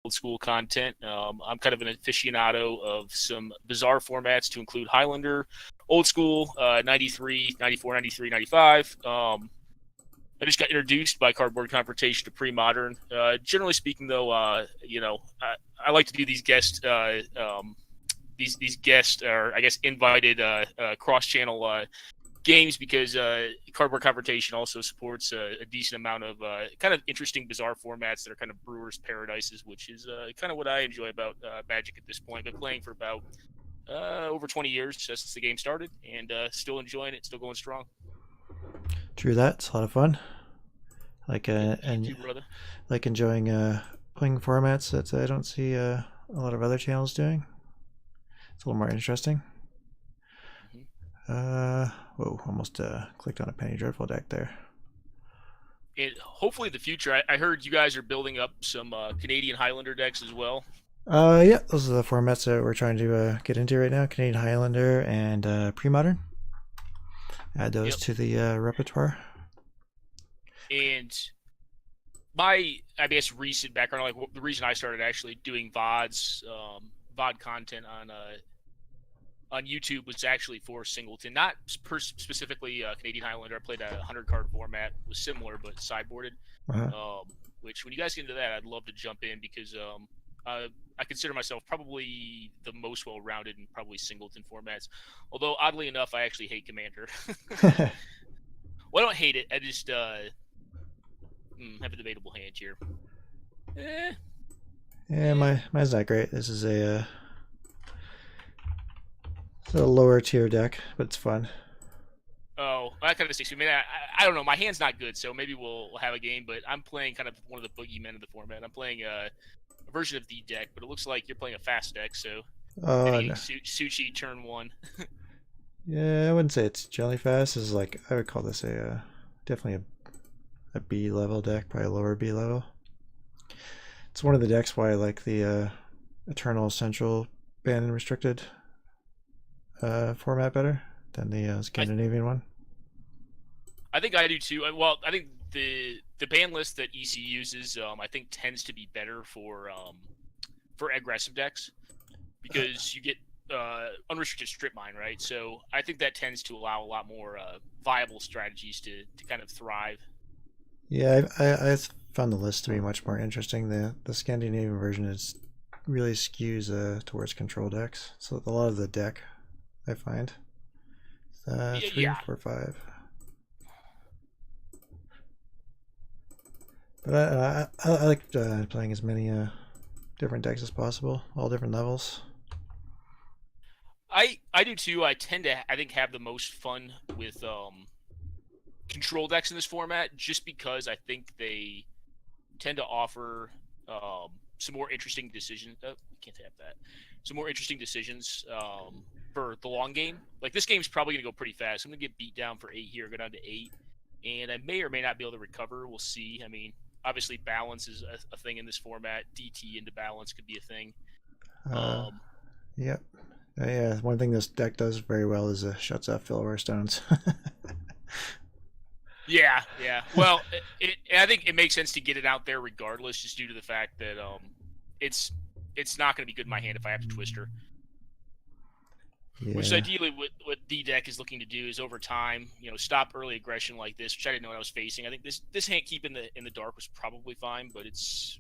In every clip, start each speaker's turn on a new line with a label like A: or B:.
A: old school content. I'm kind of an aficionado of some bizarre formats to include Highlander, old school, 93, 94, 93, 95. I just got introduced by Cardboard Confrontation to pre-modern. Generally speaking, though, I like to do these these guest or I guess invited cross-channel games because Cardboard Confrontation also supports a decent amount of kind of interesting, bizarre formats that are kind of brewers' paradises, which is kind of what I enjoy about Magic at this point. I've been playing for about over 20 years since the game started, and still enjoying it, still going strong.
B: True that. It's a lot of fun. Like
A: Yep,
B: and
A: you too, brother.
B: like enjoying playing formats that I don't see a lot of other channels doing. It's a little more interesting. Whoa, almost clicked on a Penny Dreadful deck there.
A: And hopefully in the future, I heard you guys are building up some Canadian Highlander decks as well.
B: Yeah, those are the formats that we're trying to get into right now. Canadian Highlander and pre-modern. Add those to the repertoire.
A: And my, I guess, recent background, like the reason I started actually doing VOD content on YouTube was actually for Singleton, not specifically Canadian Highlander. I played a 100-card format, was similar but sideboarded. Which when you guys get into that, I'd love to jump in because I consider myself probably the most well-rounded in probably Singleton formats. Although oddly enough, I actually hate Commander. Well, I don't hate it. I just have a debatable hand here.
B: Yeah, mine's not great. This is it's a lower tier deck, but it's fun.
A: Oh, that kind of sticks. I mean, I don't know. My hand's not good, so maybe we'll have a game. But I'm playing kind of one of the boogeymen of the format. I'm playing a version of the deck, but it looks like you're playing a fast deck. So maybe
B: No.
A: Sushi turn one.
B: Yeah, I wouldn't say it's jelly fast. It's like I would call this a definitely a B level deck, probably a lower B level. It's one of the decks why I like the Eternal Central banned and restricted format better than the Scandinavian one.
A: I think I do too. Well, I think the ban list that EC uses, I think tends to be better for aggressive decks because you get unrestricted strip mine, right? So I think that tends to allow a lot more viable strategies to kind of thrive.
B: Yeah, I found the list to be much more interesting. The Scandinavian version is really skews towards control decks. So a lot of the deck I find 3, 4, 5. But I like playing as many different decks as possible, all different levels.
A: I do too. I tend to have the most fun with control decks in this format just because I think they tend to offer some more interesting decisions. Can't have that. Some more interesting decisions for the long game. Like this game's probably going to go pretty fast. I'm going to get beat down for 8 here, go down to 8, and I may or may not be able to recover. We'll see. I mean, obviously balance is a thing in this format. DT into balance could be a thing.
B: Yep. Yeah, one thing this deck does very well is shuts off fillaware stones.
A: Yeah. Well, I think it makes sense to get it out there regardless, just due to the fact that it's not going to be good in my hand if I have to Twister. Yeah. Which is ideally what D deck is looking to do is over time, stop early aggression like this, which I didn't know what I was facing. I think this hand keep in the dark was probably fine, but it's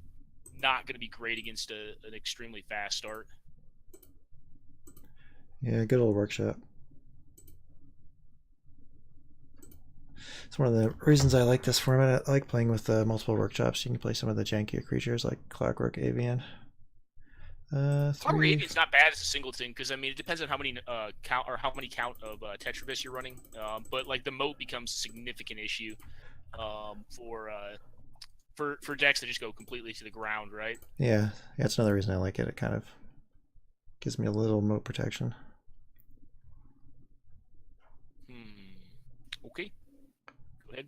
A: not going to be great against an extremely fast start.
B: Yeah, good old workshop. It's one of the reasons I like this format. I like playing with multiple workshops. You can play some of the jankier creatures like Clockwork Avian.
A: Clockwork Avian's not bad as a singleton because I mean it depends on how many count of Tetrabus you're running. But like the moat becomes a significant issue for decks that just go completely to the ground, right?
B: Yeah, that's another reason I like it. It kind of gives me a little moat protection.
A: Okay. Go ahead.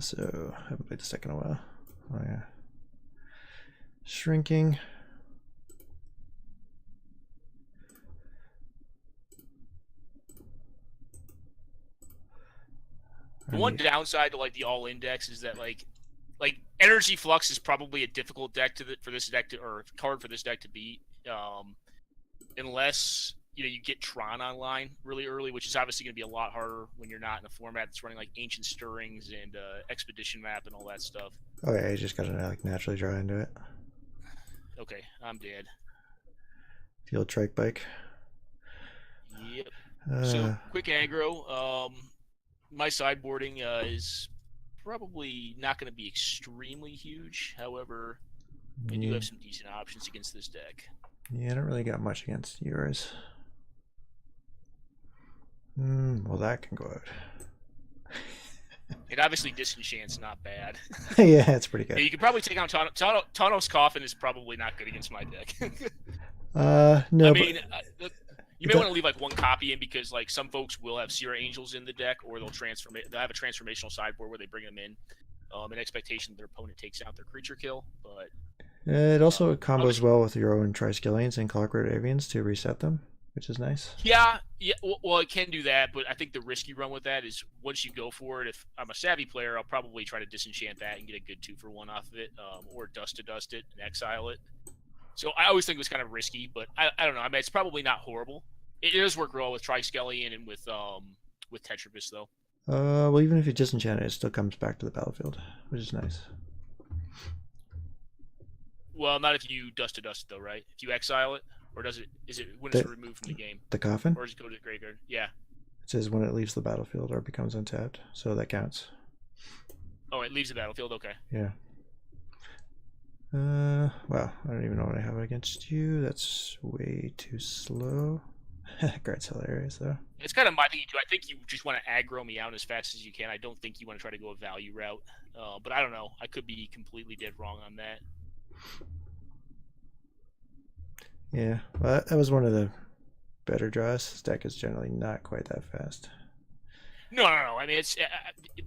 B: So I haven't played this deck in a while. Oh yeah. Shrinking.
A: The one downside to like the all index is that like Energy Flux is probably a difficult deck for this deck to, or card for this deck to beat, unless you get Tron online really early, which is obviously going to be a lot harder when you're not in a format that's running like Ancient Stirrings and Expedition Map and all that stuff.
B: Oh yeah, you just gotta like naturally draw into it.
A: Okay, I'm dead.
B: Field Trike Bike.
A: Yep. So quick aggro. My sideboarding is probably not going to be extremely huge. However, I do have some decent options against this deck.
B: Yeah, I don't really got much against yours. Well, that can go out.
A: And obviously, Disenchant's not bad.
B: Yeah, it's pretty good.
A: Yeah, you could probably take on Tawnos Coffin is probably not good against my deck.
B: No.
A: I mean, you may want to leave like one copy in because like some folks will have Seer Angels in the deck, or they'll have a transformational sideboard where they bring them in expectation that their opponent takes out their creature kill. But
B: it also combos well with your own Triskelions and Clockwork Avians to reset them, which is nice.
A: Yeah. Well, it can do that, but I think the risky run with that is once you go for it. If I'm a savvy player, I'll probably try to disenchant that and get a good 2-for-1 off of it, or dust it and exile it. So I always think it was kind of risky, but I don't know. I mean, it's probably not horrible. It does work well with Triskelion and with Tetrabus, though.
B: Well, even if you disenchant it, it still comes back to the battlefield, which is nice.
A: Well, not if you dust it, though, right? If you exile it, or is it when it's removed from the game?
B: The coffin?
A: Or does it go to the graveyard? Yeah.
B: It says when it leaves the battlefield or becomes untapped, so that counts.
A: Oh, it leaves the battlefield. Okay.
B: Yeah. Well, I don't even know what I have against you. That's way too slow. Greg's hilarious, though.
A: It's kind of my thing, too. I think you just want to aggro me out as fast as you can. I don't think you want to try to go a value route. But I don't know. I could be completely dead wrong on that.
B: Yeah, well, that was one of the better draws. This deck is generally not quite that fast.
A: No. I mean, it's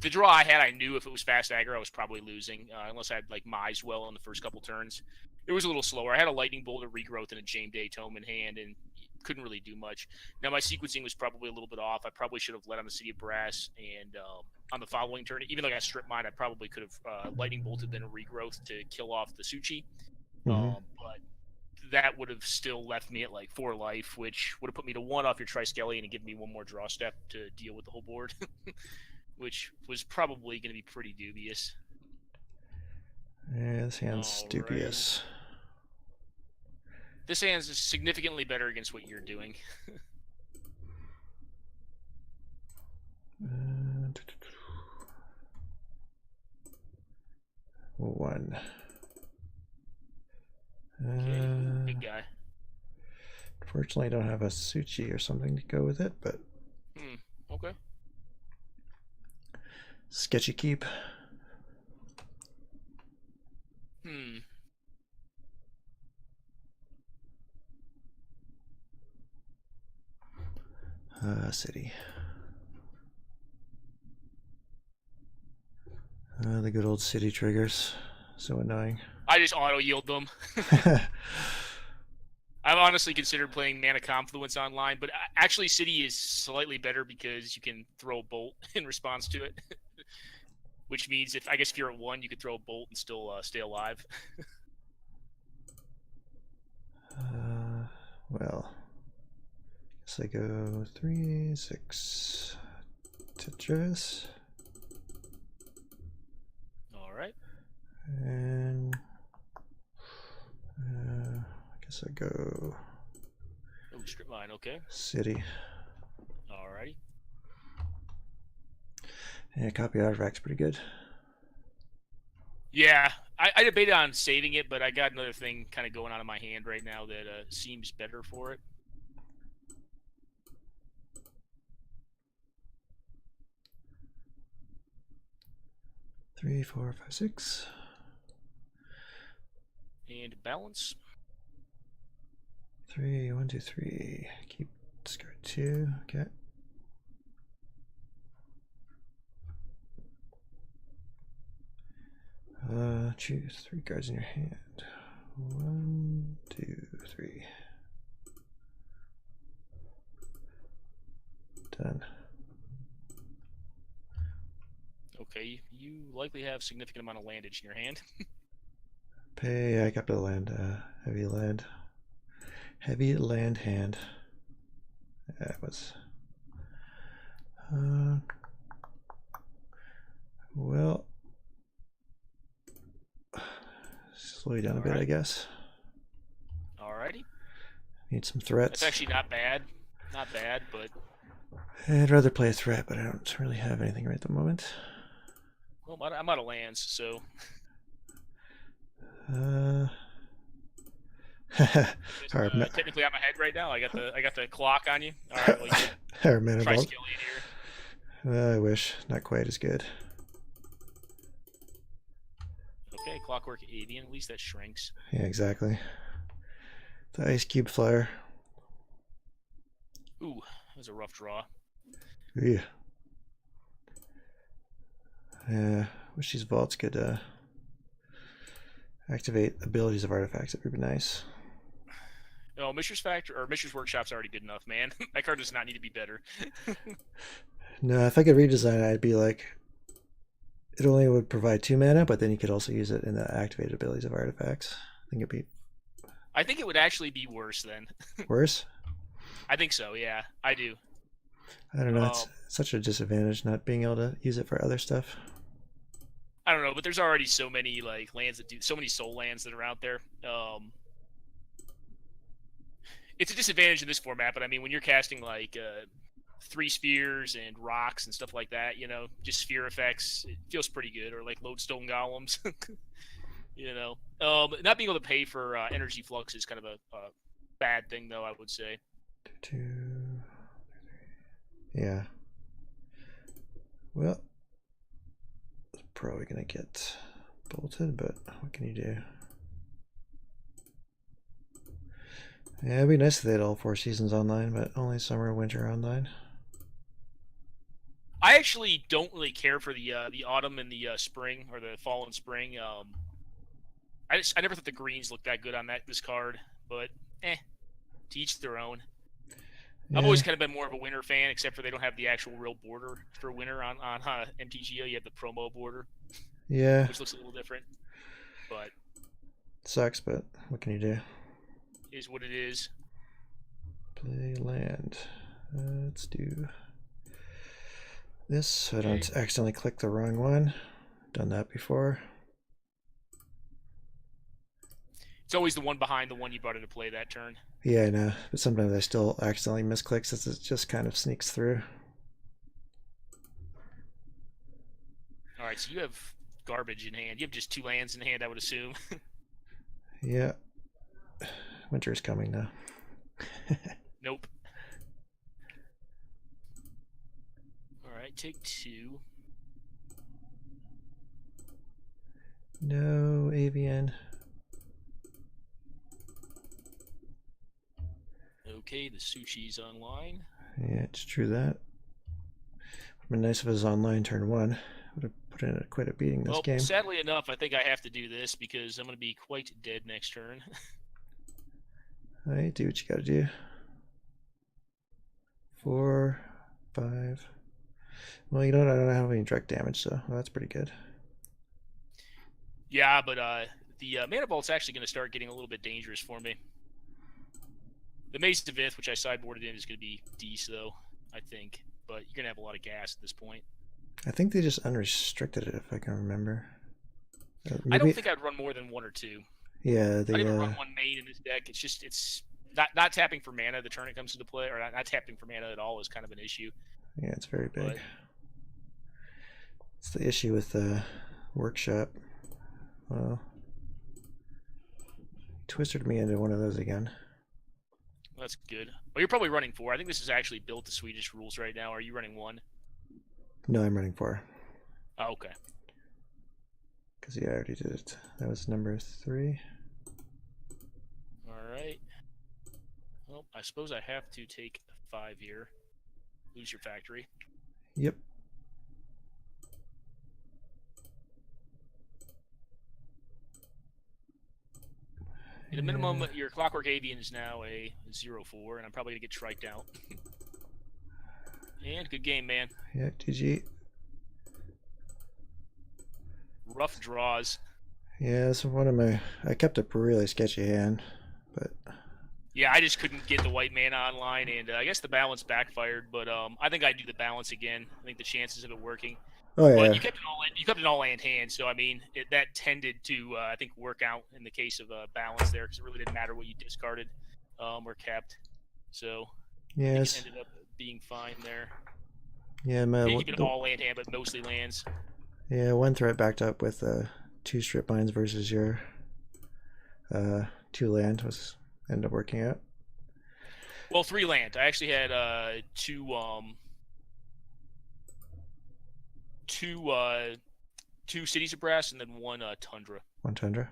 A: the draw I had. I knew if it was fast aggro, I was probably losing, unless I had like Mize well in the first couple turns. It was a little slower. I had a Lightning Bolt, a Regrowth, and a James Day Tome in hand, and couldn't really do much. Now my sequencing was probably a little bit off. I probably should have led on the City of Brass, and on the following turn, even though I got Strip Mine, I probably could have Lightning Bolted then a Regrowth to kill off the Suchi. But that would have still left me at like 4 life, which would have put me to 1 off your Triskelion and given me 1 more draw step to deal with the whole board, which was probably going to be pretty dubious.
B: Yeah, this hand's dubious.
A: This hand's significantly better against what you're doing.
B: 1.
A: Okay, big guy.
B: Unfortunately, I don't have a Suchi or something to go with it, but
A: okay.
B: Sketchy keep. City. The good old city triggers. So annoying.
A: I just auto-yield them. I've honestly considered playing Mana Confluence online, but actually City is slightly better because you can throw a bolt in response to it. Which means if you're at 1, you could throw a bolt and still stay alive.
B: Well, guess I go 3, 6, Tetris.
A: All right.
B: And I guess I go.
A: Oh, Strip Mine, okay.
B: City.
A: Alrighty.
B: Yeah, copy artifact's pretty good.
A: Yeah, I debated on saving it, but I got another thing kind of going on in my hand right now that seems better for it.
B: Three, 4, 5, 6.
A: And balance.
B: 3, 1, 2, 3. Keep discard 2. Okay. Choose 3 cards in your hand. 1, 2, 3. Done.
A: Okay, you likely have significant amount of landage in your hand.
B: Pay, I got the land, heavy land. Heavy land hand. That was... well... slow you down a bit, I guess.
A: Alrighty.
B: Need some threats.
A: That's actually not bad. Not bad, but...
B: I'd rather play a threat, but I don't really have anything right at the moment.
A: Well, I'm out of lands, so... technically I'm ahead right now. I got the clock on you. Alright, well, you try skill 8 here.
B: I wish. Not quite as good.
A: Okay, Clockwork Avian. At least that shrinks.
B: Yeah, exactly. The Ice Cube Flyer.
A: Ooh, that was a rough draw.
B: Yeah. Yeah, wish these vaults could activate abilities of artifacts. That would be nice.
A: No, Mishra's Factory or Mishra's Workshop's already good enough, man. That card does not need to be better.
B: No, if I could redesign it, I'd be like, it only would provide 2 mana, but then you could also use it in the activated abilities of artifacts.
A: I think it would actually be worse then.
B: Worse?
A: I think so, yeah. I do.
B: I don't know. It's such a disadvantage not being able to use it for other stuff.
A: I don't know, but there's already so many like lands that do so many soul lands that are out there. It's a disadvantage in this format, but I mean when you're casting like 3 spheres and rocks and stuff like that, you know, just sphere effects, it feels pretty good. Or like lodestone golems. You know, not being able to pay for energy flux is kind of a bad thing, though. I would say.
B: 2, 3. Yeah. Well, probably gonna get bolted, but what can you do? Yeah, it'd be nice if they had all 4 seasons online, but only summer and winter online.
A: I actually don't really care for the autumn and the spring or the fall and spring. I never thought the greens looked that good on this card, but to each their own. Yeah. I've always kind of been more of a winter fan, except for they don't have the actual real border for winter on MTGO. You have the promo border,
B: yeah,
A: which looks a little different, but
B: sucks. But what can you do?
A: Is what it is.
B: Play land. Let's do this so I don't accidentally click the wrong one. Done that before.
A: It's always the one behind the one you brought into play that turn.
B: Yeah, I know. But sometimes I still accidentally misclick since it just kind of sneaks through.
A: Alright, so you have garbage in hand. You have just 2 lands in hand, I would assume.
B: Yeah. Winter's coming now.
A: Nope. Alright, take 2.
B: No, Avian.
A: Okay, the sushi's online.
B: Yeah, it's true that. Would have been nice if it was online turn 1. Would have put in quite a beating this game.
A: Sadly enough, I think I have to do this because I'm going to be quite dead next turn.
B: Alright, do what you gotta do. 4, 5. Well, you know what? I don't have any direct damage, so that's pretty good.
A: Yeah, but the Mana Vault's actually going to start getting a little bit dangerous for me. The Maze of Ith, which I sideboarded in, is going to be decent, though, I think. But you're going to have a lot of gas at this point.
B: I think they just unrestricted it, if I can remember.
A: I don't think I'd run more than 1 or 2.
B: Yeah,
A: I don't even run 1 main in this deck. It's just, it's not tapping for mana the turn it comes into play, or not tapping for mana at all is kind of an issue.
B: Yeah, it's very big. But it's the issue with the workshop. Well, twisted me into one of those again.
A: That's good. Well, you're probably running 4. I think this is actually built to Swedish rules right now. Are you running 1?
B: No, I'm running 4.
A: Oh, okay.
B: Because yeah, I already did it. That was number 3.
A: Alright. Well, I suppose I have to take 5 here. Lose your factory.
B: Yep.
A: At a minimum, your Clockwork Avian is now a 0-4, and I'm probably going to get striked out. And good game, man.
B: Yeah, GG.
A: Rough draws.
B: Yeah, it's one of my. I kept a really sketchy hand, but
A: Yeah, I just couldn't get the white mana online, and I guess the balance backfired. But I think I'd do the balance again. I think the chances of it working.
B: oh
A: But
B: yeah,
A: you kept an all land hand, so I mean that tended to I think work out in the case of balance there because it really didn't matter what you discarded or kept. So I think it
B: yes,
A: ended up being fine there.
B: yeah. My
A: You keep an all land hand, but mostly lands.
B: yeah, one threat backed up with two strip mines versus your two land was ended up working out.
A: Well, 3 land. I actually had two cities of brass and then one tundra.
B: One tundra.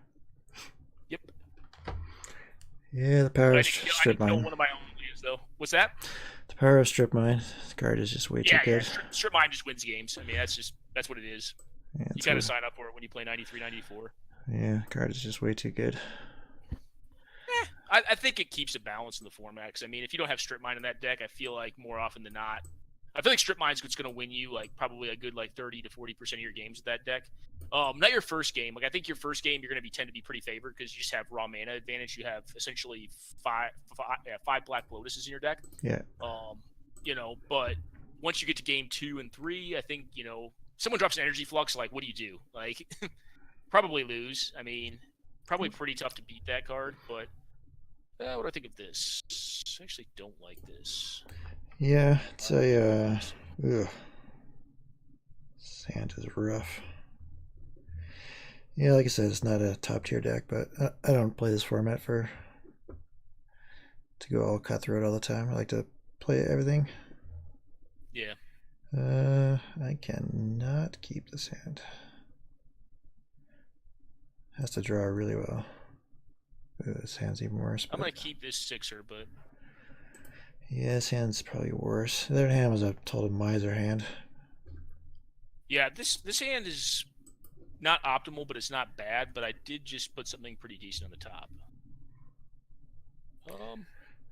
A: Yep.
B: Yeah, the power of
A: I
B: strip
A: didn't kill
B: mine.
A: one of my own lands though. What's that?
B: The power of strip mine. This card is just way too
A: Yeah.
B: good.
A: Strip mine just wins games. I mean, that's what it is.
B: Yeah,
A: You kind of sign up for it when you play 93, 94.
B: Yeah, card is just way too good.
A: I think it keeps a balance in the format. Because I mean, if you don't have strip mine in that deck, I feel like more often than not, I feel like strip mine's what's going to win you like probably a good like 30 to 40% of your games with that deck. Not your first game. Like I think your first game you're going to tend to be pretty favored because you just have raw mana advantage. You have essentially five Black Lotuses in your deck.
B: Yeah.
A: But once you get to game 2 and 3, I think someone drops an energy flux. Like, what do you do? Like, probably lose. I mean, probably pretty tough to beat that card. But what do I think of this? I actually don't like this.
B: Yeah, it's a ugh. Sand is rough. Yeah, like I said, it's not a top tier deck, but I don't play this format to go all cutthroat all the time. I like to play everything.
A: Yeah.
B: I cannot keep this hand. Has to draw really well. Ooh, this hand's even worse.
A: I'm gonna keep this 6er, but
B: yeah, this hand's probably worse. The other hand was a total miser hand.
A: yeah, this hand is not optimal, but it's not bad. But I did just put something pretty decent on the top.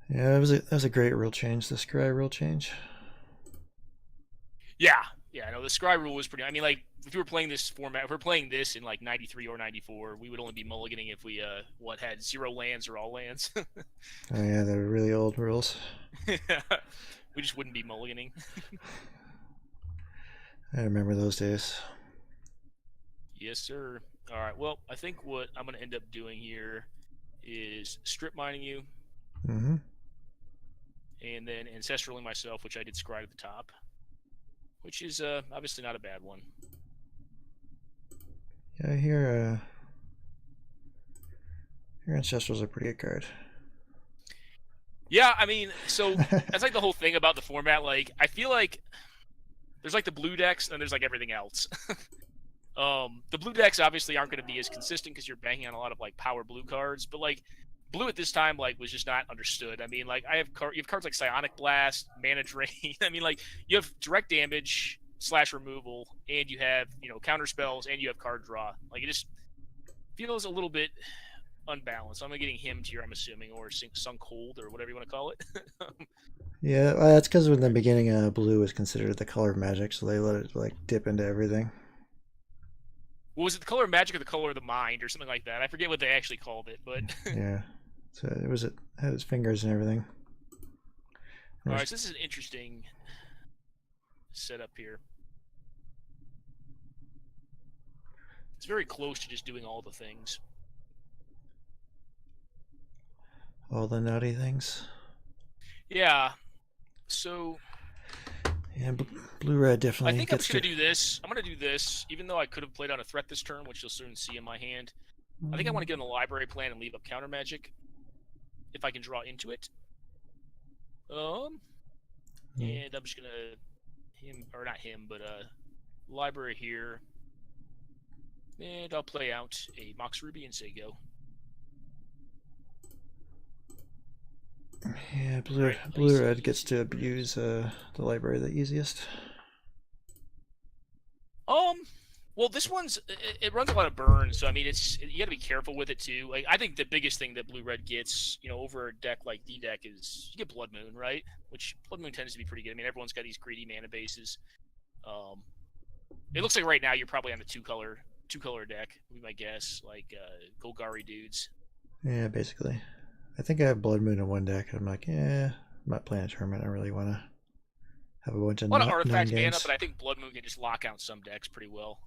B: Yeah, that was a great rule change. The scry rule change.
A: Yeah, no, the scry rule was pretty. I mean, like if we were playing this format, if we're playing this in like 93 or 94, we would only be mulliganing if we had 0 lands or all lands.
B: Oh yeah, they're really old rules.
A: We just wouldn't be mulliganing.
B: I remember those days.
A: Yes, sir. All right. Well, I think what I'm going to end up doing here is strip mining you,
B: Mm-hmm.
A: and then ancestraling myself, which I did scry at the top, which is obviously not a bad one.
B: Yeah, I hear your ancestral's a pretty good card.
A: Yeah, I mean, so that's like the whole thing about the format. Like, I feel like there's like the blue decks, and there's like everything else. The blue decks obviously aren't going to be as consistent because you're banking on a lot of like power blue cards, but like blue at this time like was just not understood. I mean, like you have cards like Psionic Blast, Mana Drain. I mean, like you have direct damage / removal, and you have counter spells, and you have card draw. Like it just feels a little bit unbalanced. I'm getting him here, I'm assuming, or Sunk Cold or whatever you want to call it.
B: Yeah, well, that's because in the beginning, blue was considered the color of magic, so they let it like dip into everything.
A: Well, was it the color of magic or the color of the mind or something like that? I forget what they actually called it, but
B: Yeah, so it had its fingers and everything.
A: All right, so this is an interesting setup here. It's very close to just doing all the things.
B: All the naughty things.
A: Yeah. So.
B: Yeah, blue-red definitely.
A: I think I'm just going to do this. I'm going to do this, even though I could have played on a threat this turn, which you'll soon see in my hand. I think I want to get on the library plan and leave up counter magic, if I can draw into it. And I'm just going to library here. And I'll play out a Mox Ruby and say go.
B: Yeah, blue-red gets to abuse the library the easiest.
A: Well, this one's it runs a lot of burn, so I mean you got to be careful with it too. Like I think the biggest thing that blue-red gets, over a deck like D deck is you get Blood Moon, right? Which Blood Moon tends to be pretty good. I mean, everyone's got these greedy mana bases. It looks like right now you're probably on a two-color two-color deck, would be my guess. Like Golgari dudes.
B: Yeah, basically. I think I have Blood Moon in one deck, and I'm like, yeah, I'm not playing a tournament. I really want to have a bunch of
A: A lot of
B: nine
A: artifact mana,
B: games.
A: but I think Blood Moon can just lock out some decks pretty well.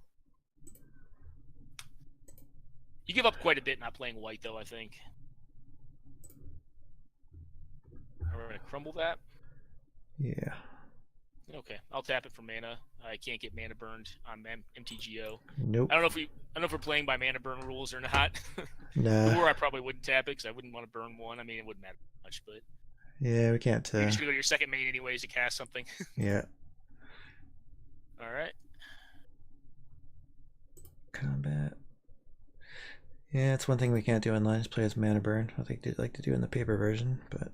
A: You give up quite a bit not playing white, though, I think. We're going to crumble that.
B: Yeah.
A: Okay, I'll tap it for mana. I can't get mana burned on MTGO.
B: Nope.
A: I don't know if we're playing by mana burn rules or not.
B: Nah.
A: Or I probably wouldn't tap it because I wouldn't want to burn one. I mean, it wouldn't matter much, but
B: Yeah, we can't.
A: you're just gonna go to your second main anyways to cast something.
B: Yeah.
A: All right.
B: Combat. Yeah, it's one thing we can't do online is play as mana burn. I think they'd like to do in the paper version, but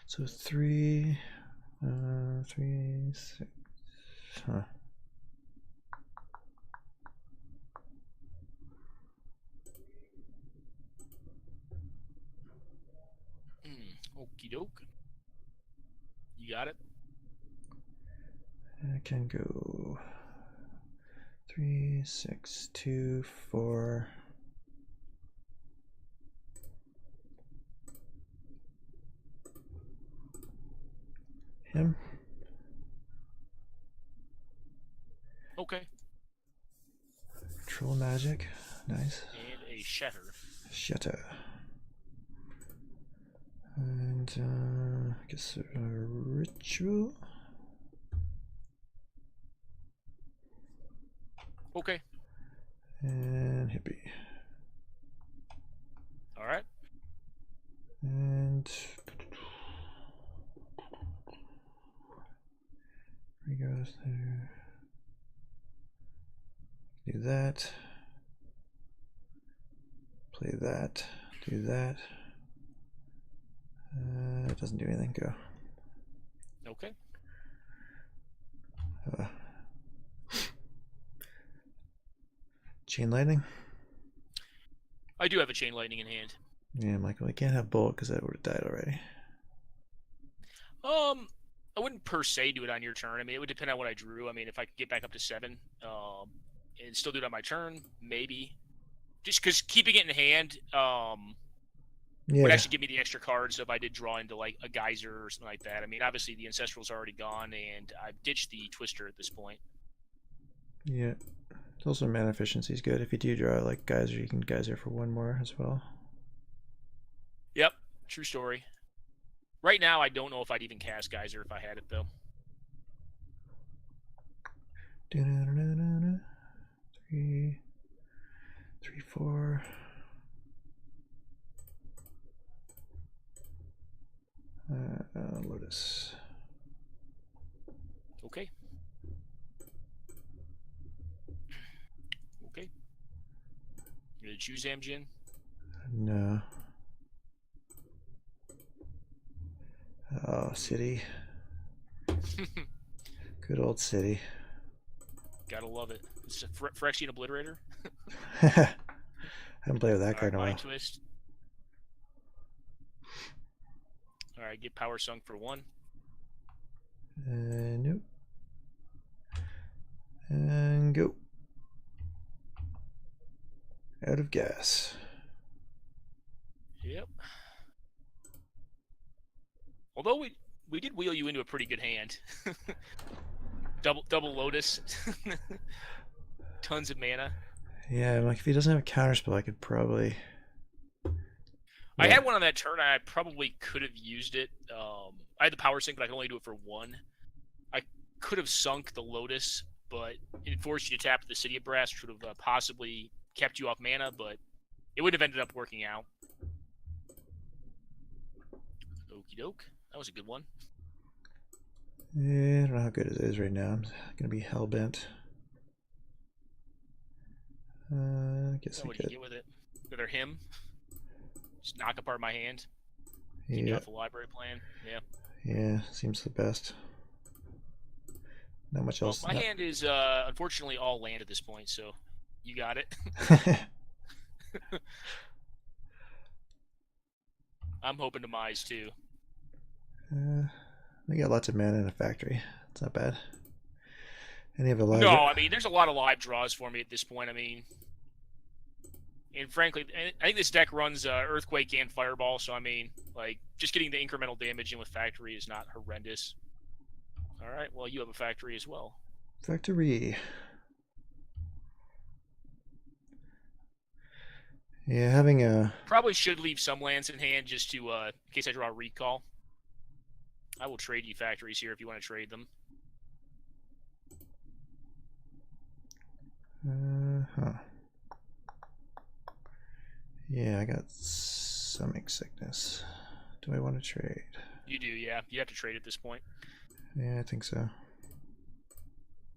B: so 3, 3, 6. Huh.
A: Okie doke. You got it.
B: I can go 3, 6, 2, 4. Him.
A: Okay.
B: Troll magic. Nice.
A: And a shatter.
B: Shatter. And I guess a ritual. Okay. And hippie.
A: All right.
B: And he goes there. Do that. Play that. Do that. It doesn't do anything. Go.
A: Okay.
B: Chain lightning.
A: I do have a chain lightning in hand.
B: Yeah, Michael. I can't have bolt because that would have died already.
A: I wouldn't per se do it on your turn. I mean, it would depend on what I drew. I mean, if I could get back up to 7, and still do it on my turn, maybe. Just because keeping it in hand, would actually give me the extra cards if I did draw into like a geyser or something like that. I mean, obviously the Ancestral's already gone, and I've ditched the Twister at this point.
B: Yeah. Also, mana efficiency is good. If you do draw like geyser, you can geyser for 1 more as well.
A: Yep, true story. Right now, I don't know if I'd even cast geyser if I had it though.
B: 3, 4. Lotus.
A: Okay. Okay. You gonna choose Amjin?
B: No. Oh, city. Good old city.
A: Gotta love it. It's a Phyrexian Obliterator.
B: I haven't played with that card in a while.
A: Mind Twist. Alright, get Power Sunk for 1.
B: Nope. And go. Out of gas.
A: Yep. Although we did wheel you into a pretty good hand. double Lotus. Tons of mana.
B: Yeah, I'm like, if he doesn't have a counterspell, I could probably...
A: I had one on that turn. I probably could have used it. I had the Power Sink, but I could only do it for 1. I could have sunk the Lotus, but it forced you to tap the City of Brass, which would have possibly kept you off mana, but it would have ended up working out. Okie doke. That was a good one.
B: Yeah, I don't know how good it is right now. I'm gonna be hell-bent. I guess
A: What do you get with it? Either him, just knock apart my hand. Keep me off the library plan. Yeah.
B: Yeah, seems the best. Not much else.
A: My hand is unfortunately all land at this point, so you got it. I'm hoping to Mise too.
B: We got lots of mana in a factory. It's not bad. Any of the live?
A: No, I mean, there's a lot of live draws for me at this point. I mean, and frankly, I think this deck runs Earthquake and Fireball, so I mean, like, just getting the incremental damage in with Factory is not horrendous. All right, well, you have a Factory as well.
B: Factory. Yeah, having a...
A: Probably should leave some lands in hand just to, in case I draw a Recall. I will trade you Factories here if you want to trade them.
B: Huh. Yeah, I got stomach sickness. Do I want to trade?
A: You do, yeah. You have to trade at this point.
B: Yeah, I think so.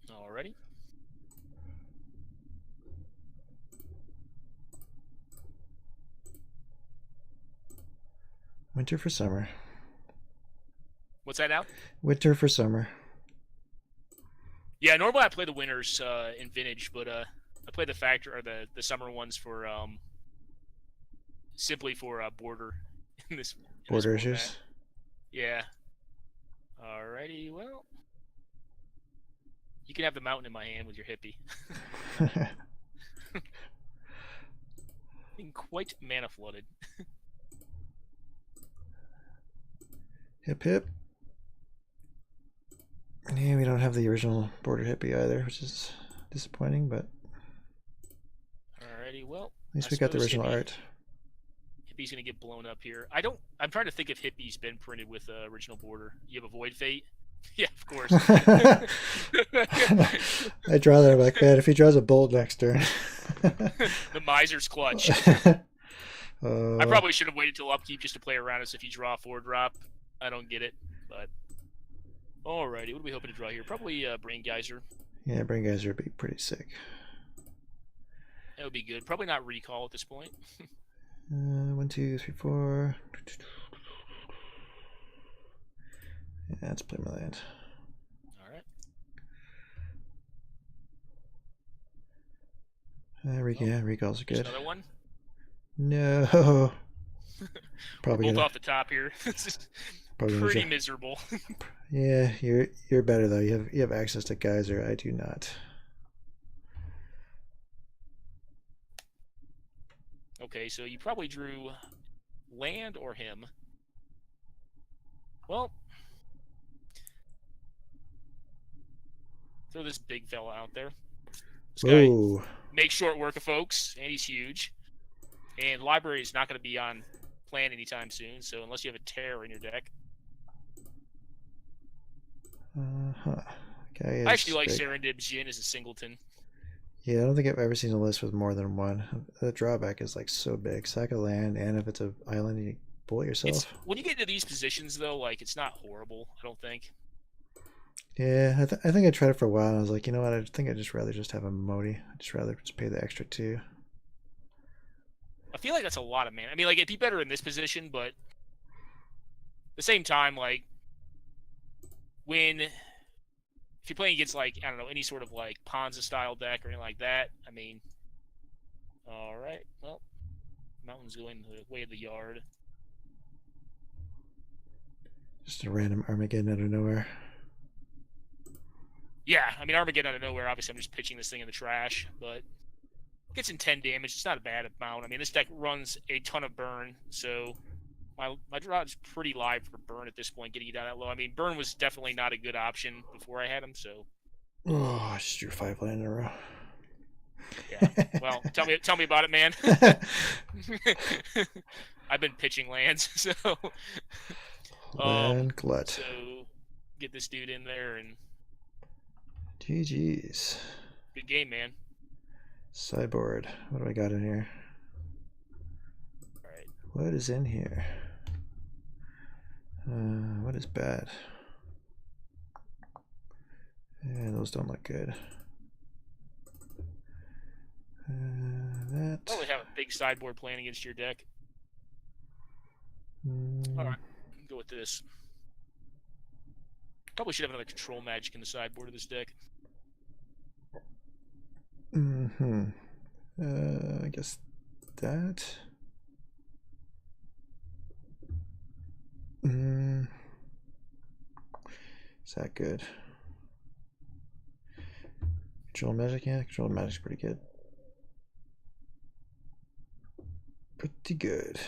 A: Alrighty.
B: Winter for summer.
A: What's that out?
B: Winter for summer.
A: Yeah, normally I play the winners in Vintage, but I play the factor or the summer ones for simply for border in this
B: Border issues.
A: Yeah. Alrighty, well, you can have the mountain in my hand with your hippie. Being quite mana flooded.
B: Hip hip. Yeah, we don't have the original border hippie either, which is disappointing, but
A: alrighty, well,
B: at least we got the original art.
A: Hippie's gonna get blown up here. I'm trying to think if Hippie's been printed with original border. You have a Void Fate? Yeah, of course.
B: I draw there like that. If he draws a bolt next turn.
A: The Miser's Clutch. I probably should have waited till upkeep just to play around us if you draw a 4-drop. I don't get it, but alrighty. What are we hoping to draw here? Probably Brain Geyser.
B: Yeah, Brain Geyser would be pretty sick.
A: That would be good. Probably not Recall at this point.
B: 1, 2, 3, 4. Yeah, let's play my land.
A: Alright.
B: Yeah, Recalls are good.
A: Another one?
B: No. Probably
A: both off the top here. Pretty miserable.
B: Yeah, you're better though. You have access to Geyser. I do not.
A: Okay, so you probably drew land or him. Well, throw this big fella out there. This guy makes short work of folks, and he's huge. And Library is not going to be on plan anytime soon, so unless you have a Terror in your deck.
B: Okay,
A: I actually like Serendip's Jin as a singleton.
B: Yeah, I don't think I've ever seen a list with more than one. The drawback is like so big. Sack a land, and if it's an island, you pull it yourself.
A: When you get into these positions, though, like it's not horrible. I don't think.
B: Yeah, I think I tried it for a while, and I was like, you know what? I think I'd just rather have a Modi. I'd just rather pay the extra 2.
A: I feel like that's a lot of mana. I mean, like it'd be better in this position, but at the same time, like if you're playing against like I don't know any sort of like Ponza style deck or anything like that, I mean, all right, well, mountains going the way of the yard.
B: Just a random Armageddon out of nowhere.
A: Yeah, I mean Armageddon out of nowhere. Obviously, I'm just pitching this thing in the trash, but gets in 10 damage. It's not a bad amount. I mean, this deck runs a ton of burn, so my draw is pretty live for burn at this point, getting you down that low. I mean, burn was definitely not a good option before I had him, so.
B: Oh, I just drew 5 land in a row.
A: Yeah. Well, tell me about it, man. I've been pitching lands, so.
B: Land glut.
A: So get this dude in there and.
B: GG's.
A: Good game, man.
B: Sideboard. What do I got in here?
A: All right.
B: What is in here? What is bad? Yeah, those don't look good. That.
A: Probably have a big sideboard plan against your deck. All right, go with this. Probably should have another control magic in the sideboard of this deck.
B: I guess that. Is that good? Control magic, yeah, control magic's pretty good. Pretty good.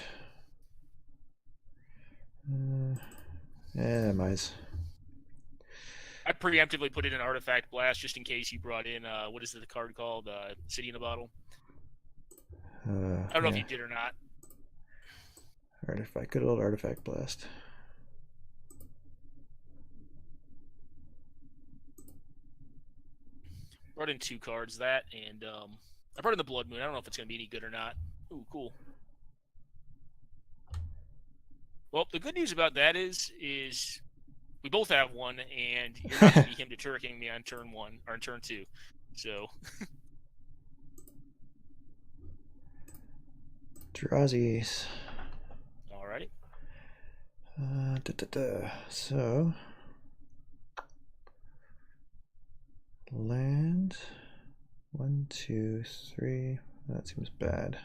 B: Yeah, mice.
A: I preemptively put in an artifact blast just in case you brought in what is the card called? City in a Bottle. I don't know if you did or not.
B: Artifact, good old artifact blast.
A: Brought in 2 cards, that and I brought in the Blood Moon. I don't know if it's gonna be any good or not. Ooh, cool. Well, the good news about that is we both have one, and you're not gonna be him deterring me on turn 1 or on turn 2. So
B: Drawsies.
A: Alrighty.
B: So land 1, 2, 3. That seems bad.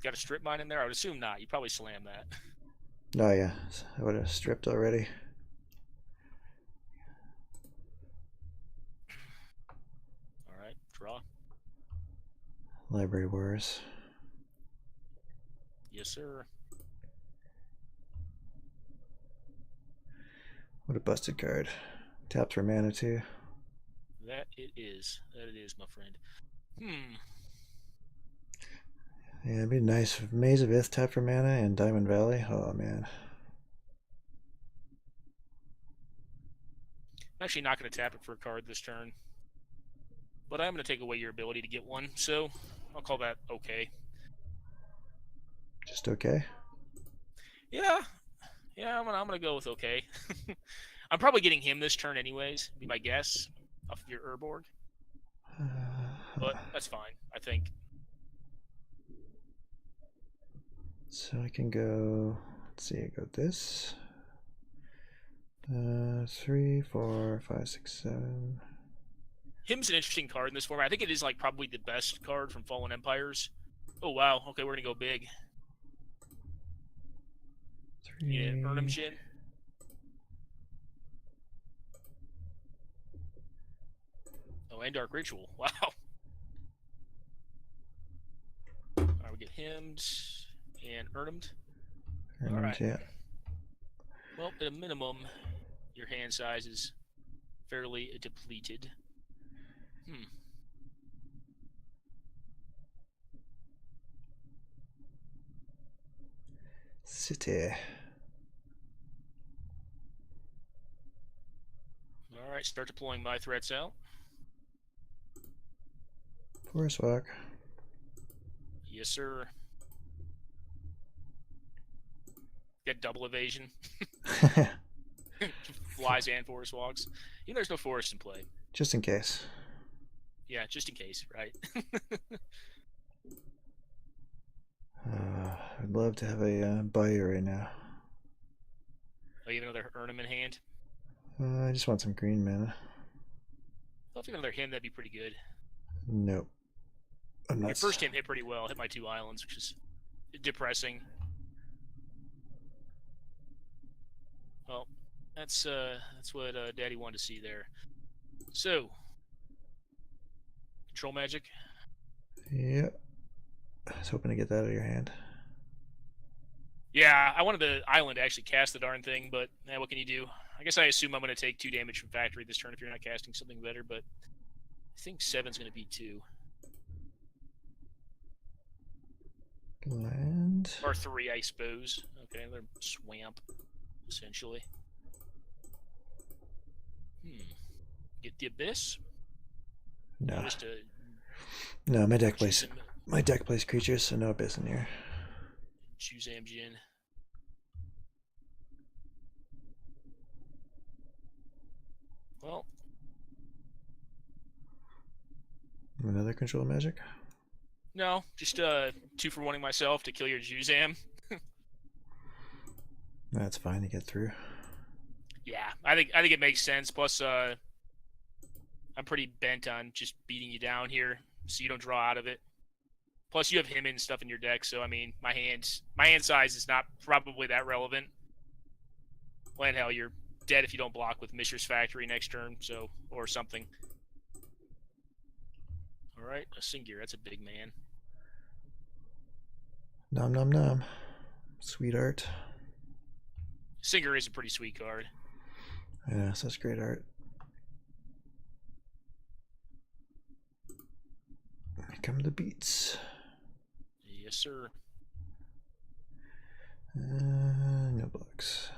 A: Got a strip mine in there? I would assume not. You probably slam that.
B: Oh yeah, I would have stripped already.
A: Alright, draw.
B: Library Wars.
A: Yes, sir.
B: What a busted card. Tapped for mana too.
A: That it is. That it is, my friend.
B: Yeah, it'd be nice. Maze of Ith tap for mana and Diamond Valley. Oh man.
A: I'm actually not going to tap it for a card this turn. But I am going to take away your ability to get one, so I'll call that okay.
B: Just okay?
A: Yeah, I'm gonna go with okay. I'm probably getting him this turn anyways, be my guess, off of your Urborg. But that's fine, I think.
B: So I can go, let's see, I go this. 3, 4, 5, 6, 7.
A: Him's an interesting card in this format. I think it is like probably the best card from Fallen Empires. Oh wow, okay, we're gonna go big.
B: 3.
A: Yeah, Urnham Shin. Oh, and Dark Ritual. Wow. Alright, we get himmed and Urnhammed. Alright.
B: Yeah.
A: Well, at a minimum, your hand size is fairly depleted.
B: City.
A: Alright, start deploying my threats out.
B: Forest Walk.
A: Yes, sir. Get double evasion. Flies and forest walks. You know there's no forest in play.
B: Just in case.
A: Yeah, just in case, right?
B: I'd love to have a bayou right now.
A: Oh, you have another Urnham in hand?
B: I just want some green mana.
A: Well, if you have another him, that'd be pretty good.
B: Nope.
A: Your first him hit pretty well. Hit my 2 islands, which is depressing. Well, that's what Daddy wanted to see there. So, control magic.
B: Yep. I was hoping to get that out of your hand.
A: Yeah, I wanted the island to actually cast the darn thing, but what can you do? I guess I assume I'm going to take 2 damage from Factory this turn if you're not casting something better, but I think 7's going to be 2.
B: Land.
A: Or 3, I suppose. Okay, another swamp, essentially. Get the Abyss?
B: No.
A: Just
B: no, my deck plays creatures, so no Abyss in here.
A: Choose Amjin. Well.
B: Another control magic?
A: No, just 2 for 1-ing myself to kill your Juzam.
B: That's fine to get through.
A: Yeah, I think it makes sense. Plus, I'm pretty bent on just beating you down here, so you don't draw out of it. Plus, you have him and stuff in your deck, so I mean, my hand size is not probably that relevant. Well, and hell, your dead if you don't block with Mishra's Factory next turn, so or something. All right, a Singir. That's a big man.
B: Nom nom nom. Sweet art.
A: Singir is a pretty sweet card.
B: Yeah, such great art. Here come the beats.
A: Yes, sir.
B: No blocks.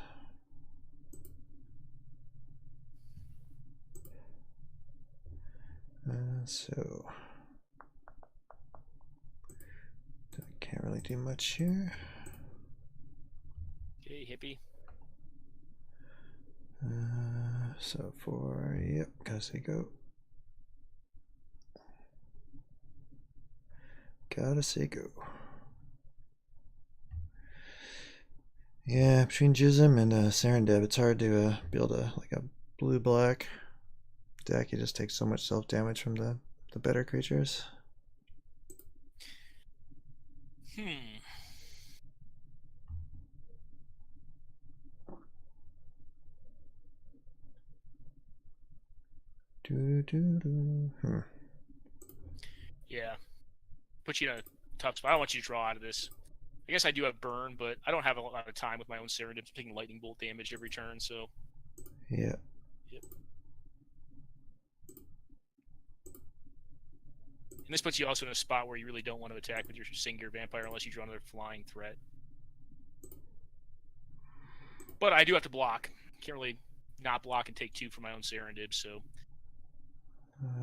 B: So can't really do much here.
A: Okay, hippie.
B: So for yep, gotta say go. Gotta say go. Yeah, between Jism and Serendib, it's hard to build a blue-black deck. You just take so much self-damage from the better creatures.
A: Yeah. Put you in a tough spot. I don't want you to draw out of this. I guess I do have burn, but I don't have a lot of time with my own Serendip taking lightning bolt damage every turn, so.
B: Yeah.
A: Yep. And this puts you also in a spot where you really don't want to attack with your Singir Vampire unless you draw another flying threat. But I do have to block. Can't really not block and take 2 for my own Serendib, so.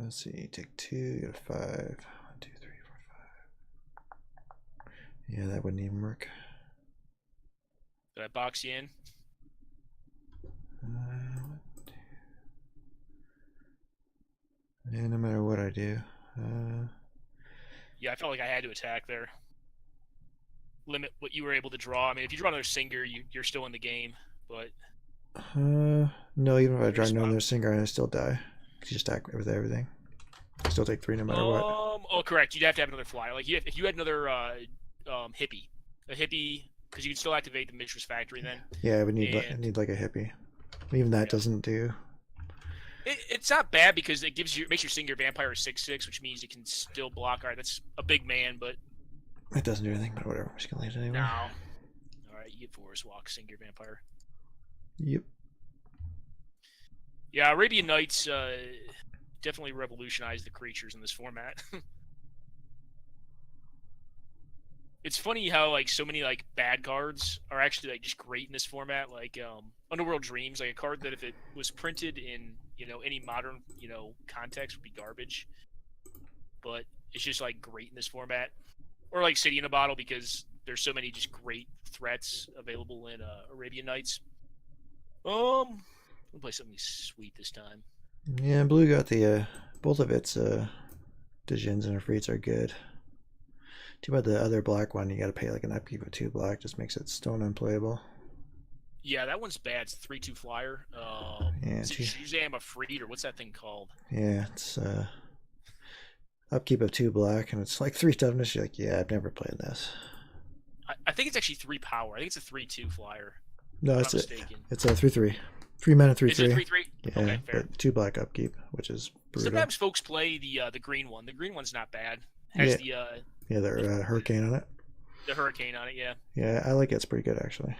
B: Let's see, take 2, you get a 5. 1, 2, 3, 4, 5. Yeah, that wouldn't even work.
A: Did I box you in?
B: Yeah, no matter what I do.
A: Yeah, I felt like I had to attack there. Limit what you were able to draw. I mean, if you draw another Singir, you're still in the game, but.
B: No, even if I draw another Singir, I still die. You just attack with everything. Still take 3 no matter what.
A: Oh, correct. You'd have to have another flyer. Like if you had another hippie, because you can still activate the Mishra's Factory then.
B: Yeah, I would need like a hippie. Even that doesn't do.
A: It's not bad because it makes your Singir Vampire a 6/6, which means it can still block. All right, that's a big man, but
B: it doesn't do anything. But whatever, I'm just gonna leave it anyway.
A: No. All right, you get Forest Walk, Singir Vampire.
B: Yep.
A: Yeah, Arabian Nights definitely revolutionized the creatures in this format. It's funny how like so many like bad cards are actually like just great in this format. Like Underworld Dreams, like a card that if it was printed in any modern context would be garbage, but it's just like great in this format. Or like City in a Bottle because there's so many just great threats available in Arabian Nights. We'll play something sweet this time.
B: Yeah, blue got the both of its Dijins and Afrits are good. Too bad the other black one you got to pay like an upkeep of 2 black, just makes it stone unplayable.
A: Yeah, that one's bad. It's 3/2 flyer.
B: Yeah,
A: Shazam Afreet, or what's that thing called?
B: Yeah, it's upkeep of 2 black, and it's like 3 toughness. You're like, yeah, I've never played this.
A: I think it's actually 3 power. I think it's a 3/2 flyer.
B: No, it's a 3/3. 3 mana 3/3.
A: Is it 3/3?
B: Yeah,
A: okay, fair.
B: But 2 black upkeep, which is brutal.
A: Sometimes folks play the green one. The green one's not bad. Has the
B: hurricane on it.
A: The hurricane on it, yeah.
B: Yeah, I like it. It's pretty good actually.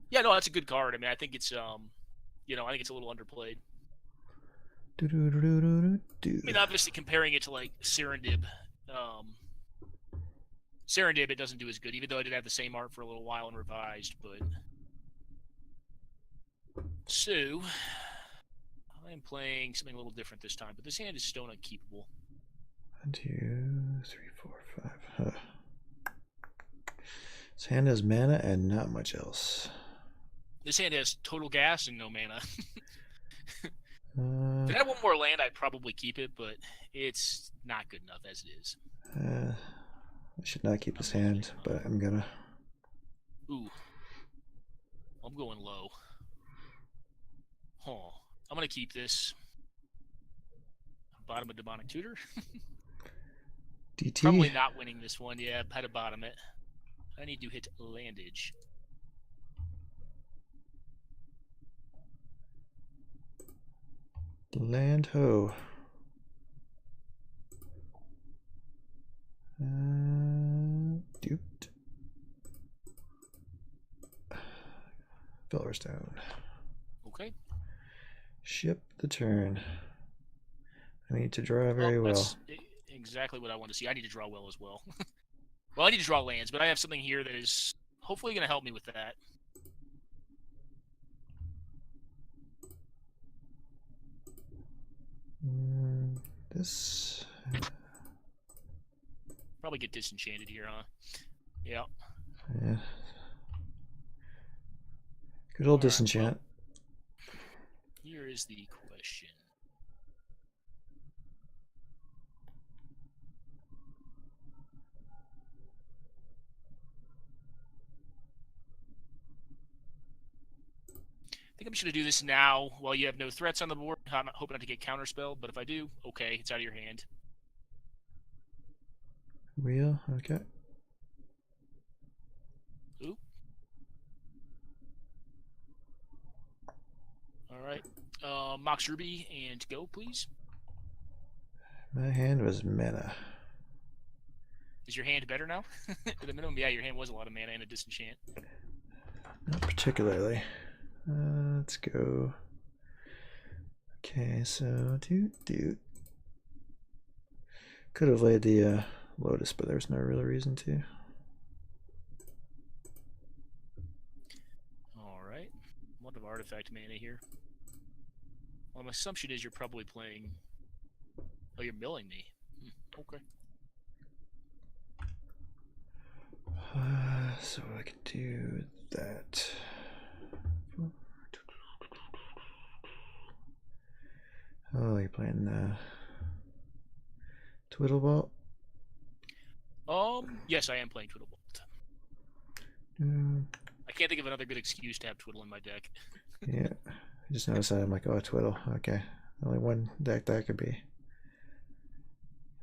A: Yeah, no, that's a good card. I mean, I think it's I think it's a little underplayed. I mean, obviously comparing it to like Serendib, it doesn't do as good, even though I did have the same art for a little while and revised. But so I'm playing something a little different this time, but this hand is stone unkeepable.
B: 1, 2, 3, 4, 5. Huh. This hand has mana and not much else.
A: This hand has total gas and no mana. If I had one more land, I'd probably keep it, but it's not good enough as it is.
B: I should not keep this hand, but I'm gonna.
A: Ooh. I'm going low. Huh. I'm gonna keep this. Bottom of Demonic Tutor.
B: DT.
A: Probably not winning this one. Yeah, had to bottom it. I need to hit landage.
B: Land ho. Duped. Pillarstone.
A: Okay.
B: Ship the turn. I need to draw very well.
A: That's exactly what I want to see. I need to draw well as well. Well, I need to draw lands, but I have something here that is hopefully going to help me with that.
B: This.
A: Probably get disenchanted here, huh? Yeah.
B: Yeah. Good old disenchant.
A: Well, here is the question. I think I'm just going to do this now while you have no threats on the board. I'm hoping not to get counterspelled, but if I do, okay, it's out of your hand.
B: Wheel, okay.
A: Ooh. All right. Mox Ruby and go, please.
B: My hand was mana.
A: Is your hand better now? At the minimum, yeah, your hand was a lot of mana and a disenchant.
B: Not particularly. Let's go. Okay, so doot. Could have laid the Lotus, but there's no real reason to.
A: All right. A lot of artifact mana here. Well, my assumption is you're probably playing. Oh, you're milling me. Okay.
B: So I could do that. Oh, you're playing Twiddlebolt?
A: Yes, I am playing Twiddlebolt. I can't think of another good excuse to have Twiddle in my deck.
B: Yeah, I just noticed that. I'm like, oh, Twiddle. Okay, only one deck that could be.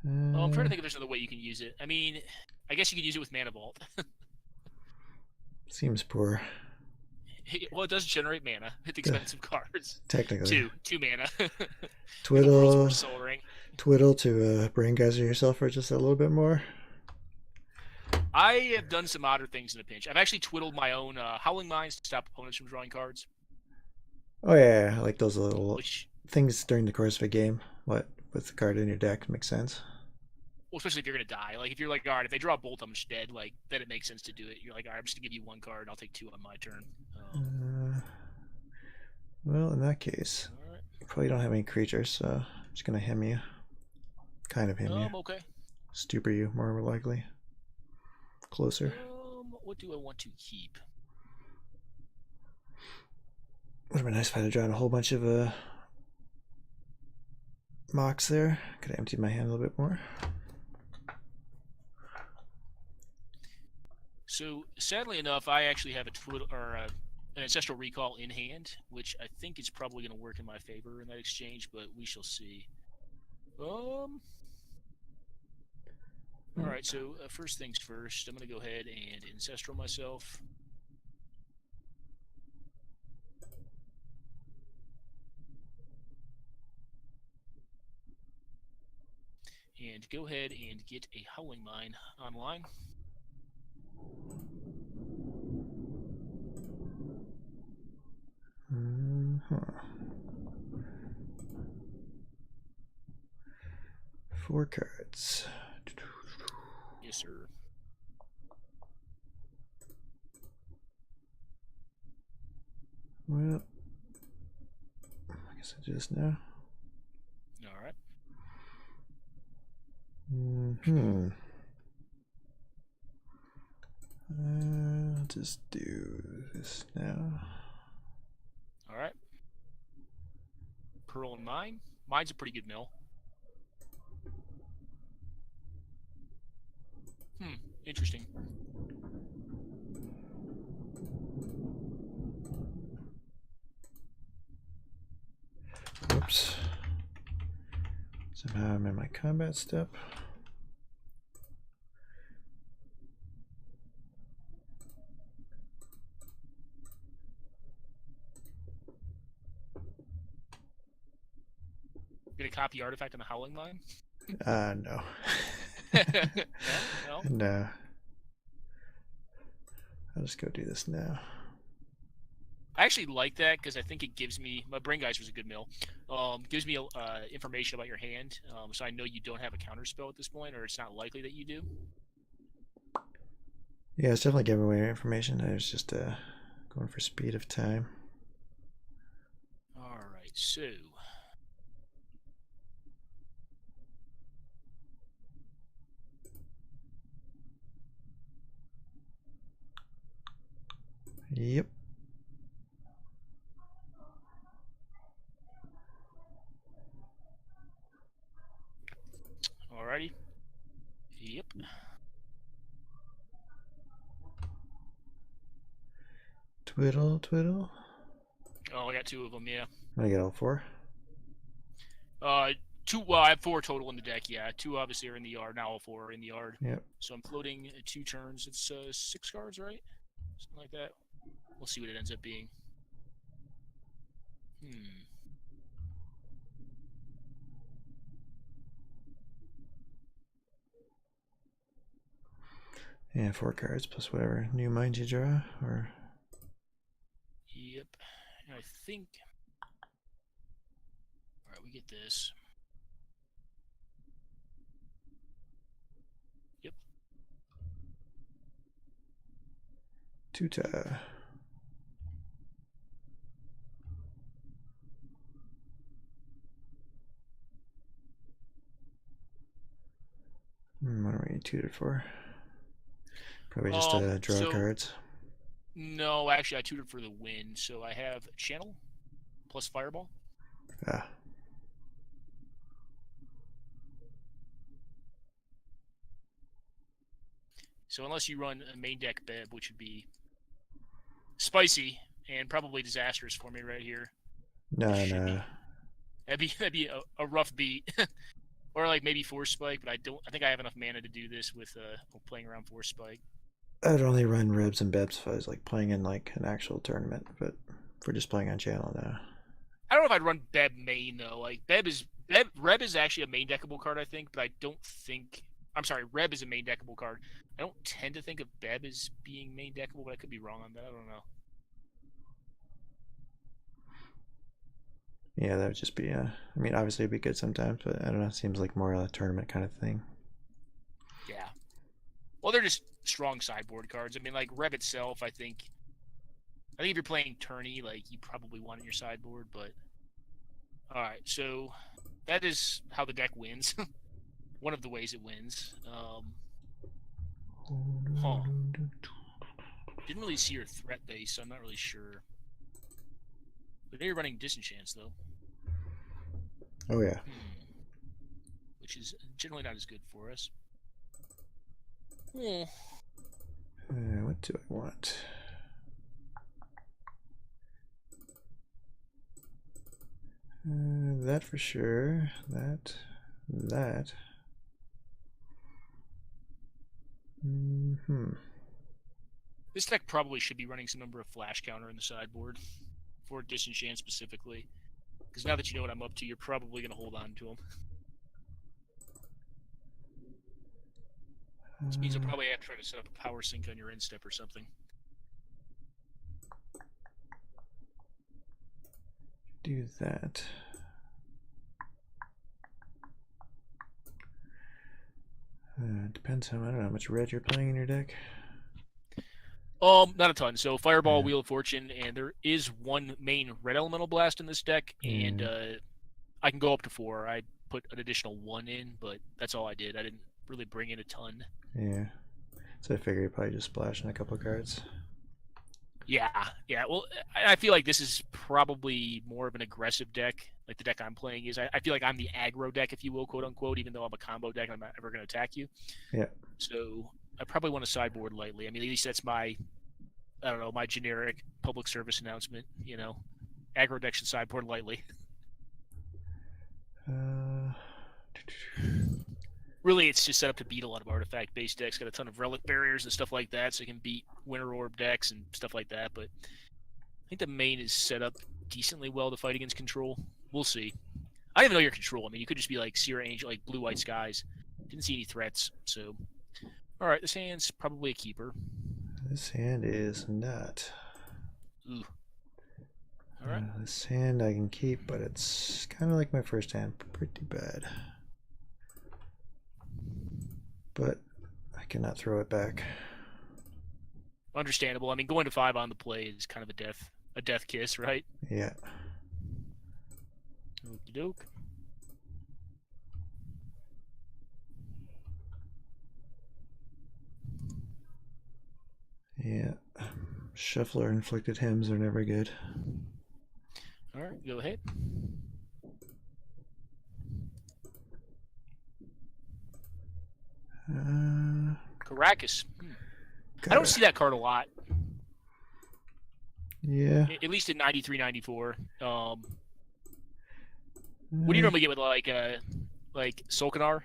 A: I'm trying to think if there's another way you can use it. I mean, I guess you could use it with Mana Vault.
B: Seems poor.
A: Well, it does generate mana at the expense of cards.
B: Technically.
A: Two mana.
B: Twiddle.
A: Soul Ring.
B: Twiddle to brain geyser yourself for just a little bit more.
A: I have done some odder things in a pinch. I've actually twiddled my own Howling Mines to stop opponents from drawing cards.
B: Oh yeah, like those little things during the course of a game. What with the card in your deck makes sense.
A: Well, especially if you're gonna die. Like if you're like, all right, if they draw a bolt, I'm just dead. Like then it makes sense to do it. You're like, all right, I'm just gonna give you one card. And I'll take two on my turn.
B: Well, in that case,
A: right.
B: You probably don't have any creatures, so I'm just gonna hem you. Kind of hem you.
A: Okay.
B: Stupor you, more likely. Closer.
A: What do I want to keep?
B: Would have been nice if I had drawn a whole bunch of mocks there. Could have emptied my hand a little bit more.
A: So sadly enough, I actually have an Ancestral Recall in hand, which I think is probably going to work in my favor in that exchange, but we shall see. All right, so first things first, I'm going to go ahead and Ancestral myself. And go ahead and get a Howling Mine online.
B: Four cards.
A: Yes, sir.
B: Well, I guess I do this now.
A: All right.
B: I'll just do this now.
A: All right. Pearl and Mine. Mine's a pretty good mill. Interesting.
B: Oops. Somehow I'm in my combat step.
A: Gonna copy artifact on the Howling Mine?
B: No.
A: No.
B: No. I'll just go do this now.
A: I actually like that because I think it gives me my Brain Guys was a good mill. Gives me information about your hand, so I know you don't have a counter spell at this point, or it's not likely that you do.
B: Yeah, it's definitely giving away information. I was just going for speed of time.
A: All right, so
B: Yep.
A: alrighty. Yep.
B: Twiddle, twiddle.
A: Oh, I got 2 of them. Yeah.
B: I get all 4.
A: 2. Well, I have 4 total in the deck. Yeah, 2 obviously are in the yard. Now all 4 are in the yard.
B: Yep.
A: So I'm floating 2 turns. It's 6 cards, right? Something like that. We'll see what it ends up being.
B: Yeah, 4 cards plus whatever new mind you draw, or.
A: Yep. And I think. All right, we get this. Yep.
B: Tuta. What are we tutored for? Probably just draw cards.
A: No, actually, I tutored for the win, so I have Channel plus Fireball.
B: Ah.
A: So unless you run a main deck Beb, which would be spicy and probably disastrous for me right here.
B: No.
A: That'd be a rough beat. Or like maybe Force Spike, but I think I have enough mana to do this with playing around Force Spike.
B: I'd only run Rebs and Bebs if I was like playing in like an actual tournament, but if we're just playing on channel now.
A: I don't know if I'd run Beb main though. Like Reb is actually a main deckable card, I think, but I don't think Reb is a main deckable card. I don't tend to think of Beb as being main deckable, but I could be wrong on that. I don't know.
B: Yeah, that would just be I mean, obviously it'd be good sometimes, but I don't know, it seems like more a tournament kind of thing.
A: Yeah. Well, they're just strong sideboard cards. I mean, like Reb itself, I think if you're playing tourney, like you probably want it in your sideboard, but all right, so that is how the deck wins. One of the ways it wins. Didn't really see your threat base, so I'm not really sure. But they're running Disenchants, though.
B: Oh, yeah.
A: Which is generally not as good for us.
B: What do I want? That for sure. That.
A: This deck probably should be running some number of flash counter in the sideboard for Disenchant specifically. Because now that you know what I'm up to, you're probably going to hold on to them. Which means you'll probably have to try to set up a power sink on your end step or something.
B: Do that. Depends I don't know how much red you're playing in your deck.
A: Not a ton. So Fireball, Wheel of Fortune, and there is one main red elemental blast in this deck, and I can go up to 4. I put an additional 1 in, but that's all I did. I didn't really bring in a ton.
B: Yeah. So I figure you're probably just splashing a couple cards.
A: Yeah. Well, I feel like this is probably more of an aggressive deck. Like the deck I'm playing is. I feel like I'm the aggro deck, if you will, quote unquote, even though I'm a combo deck and I'm not ever going to attack you.
B: Yeah.
A: So I probably want to sideboard lightly. I mean, at least that's my, I don't know, my generic public service announcement. You know, aggro deck should sideboard lightly. Really, it's just set up to beat a lot of artifact-based decks. Got a ton of relic barriers and stuff like that, so it can beat Winter Orb decks and stuff like that. But I think the main is set up decently well to fight against control. We'll see. I didn't even know your control. I mean, you could just be like Seer Angel, like blue white skies. Didn't see any threats. So, all right, this hand's probably a keeper.
B: This hand is not.
A: Ooh. All right.
B: This hand I can keep, but it's kind of like my first hand, pretty bad. But I cannot throw it back.
A: Understandable. I mean, going to 5 on the play is kind of a death kiss, right?
B: Yeah.
A: Okie doke.
B: Yeah. Shuffler inflicted hymns are never good.
A: All right, go ahead. Caracas. I don't see that card a lot.
B: Yeah.
A: At least in 93, 94. What do you normally get with like Solkanar?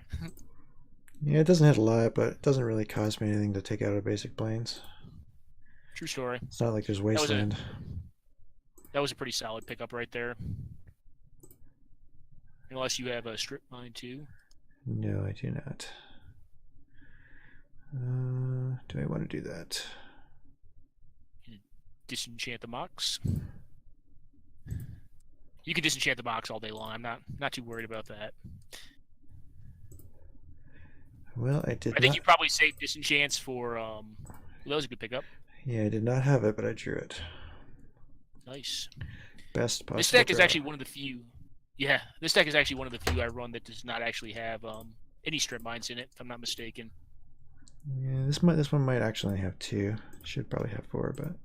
B: Yeah, it doesn't hit a lot, but it doesn't really cost me anything to take out of basic planes.
A: True story.
B: It's not like there's wasteland.
A: That was a pretty solid pickup right there. Unless you have a strip mine too.
B: No, I do not. Do I want to do that?
A: Disenchant the Mox. You can disenchant the Mox all day long. I'm not too worried about that.
B: Well, I did.
A: I think you probably saved disenchants for. That was a good pickup.
B: Yeah, I did not have it, but I drew it.
A: Nice.
B: Best possible.
A: This deck is
B: draw.
A: actually one of the few. Yeah, this deck is actually one of the few I run that does not actually have any strip mines in it, if I'm not mistaken.
B: Yeah, this one might actually have 2. Should probably have 4, but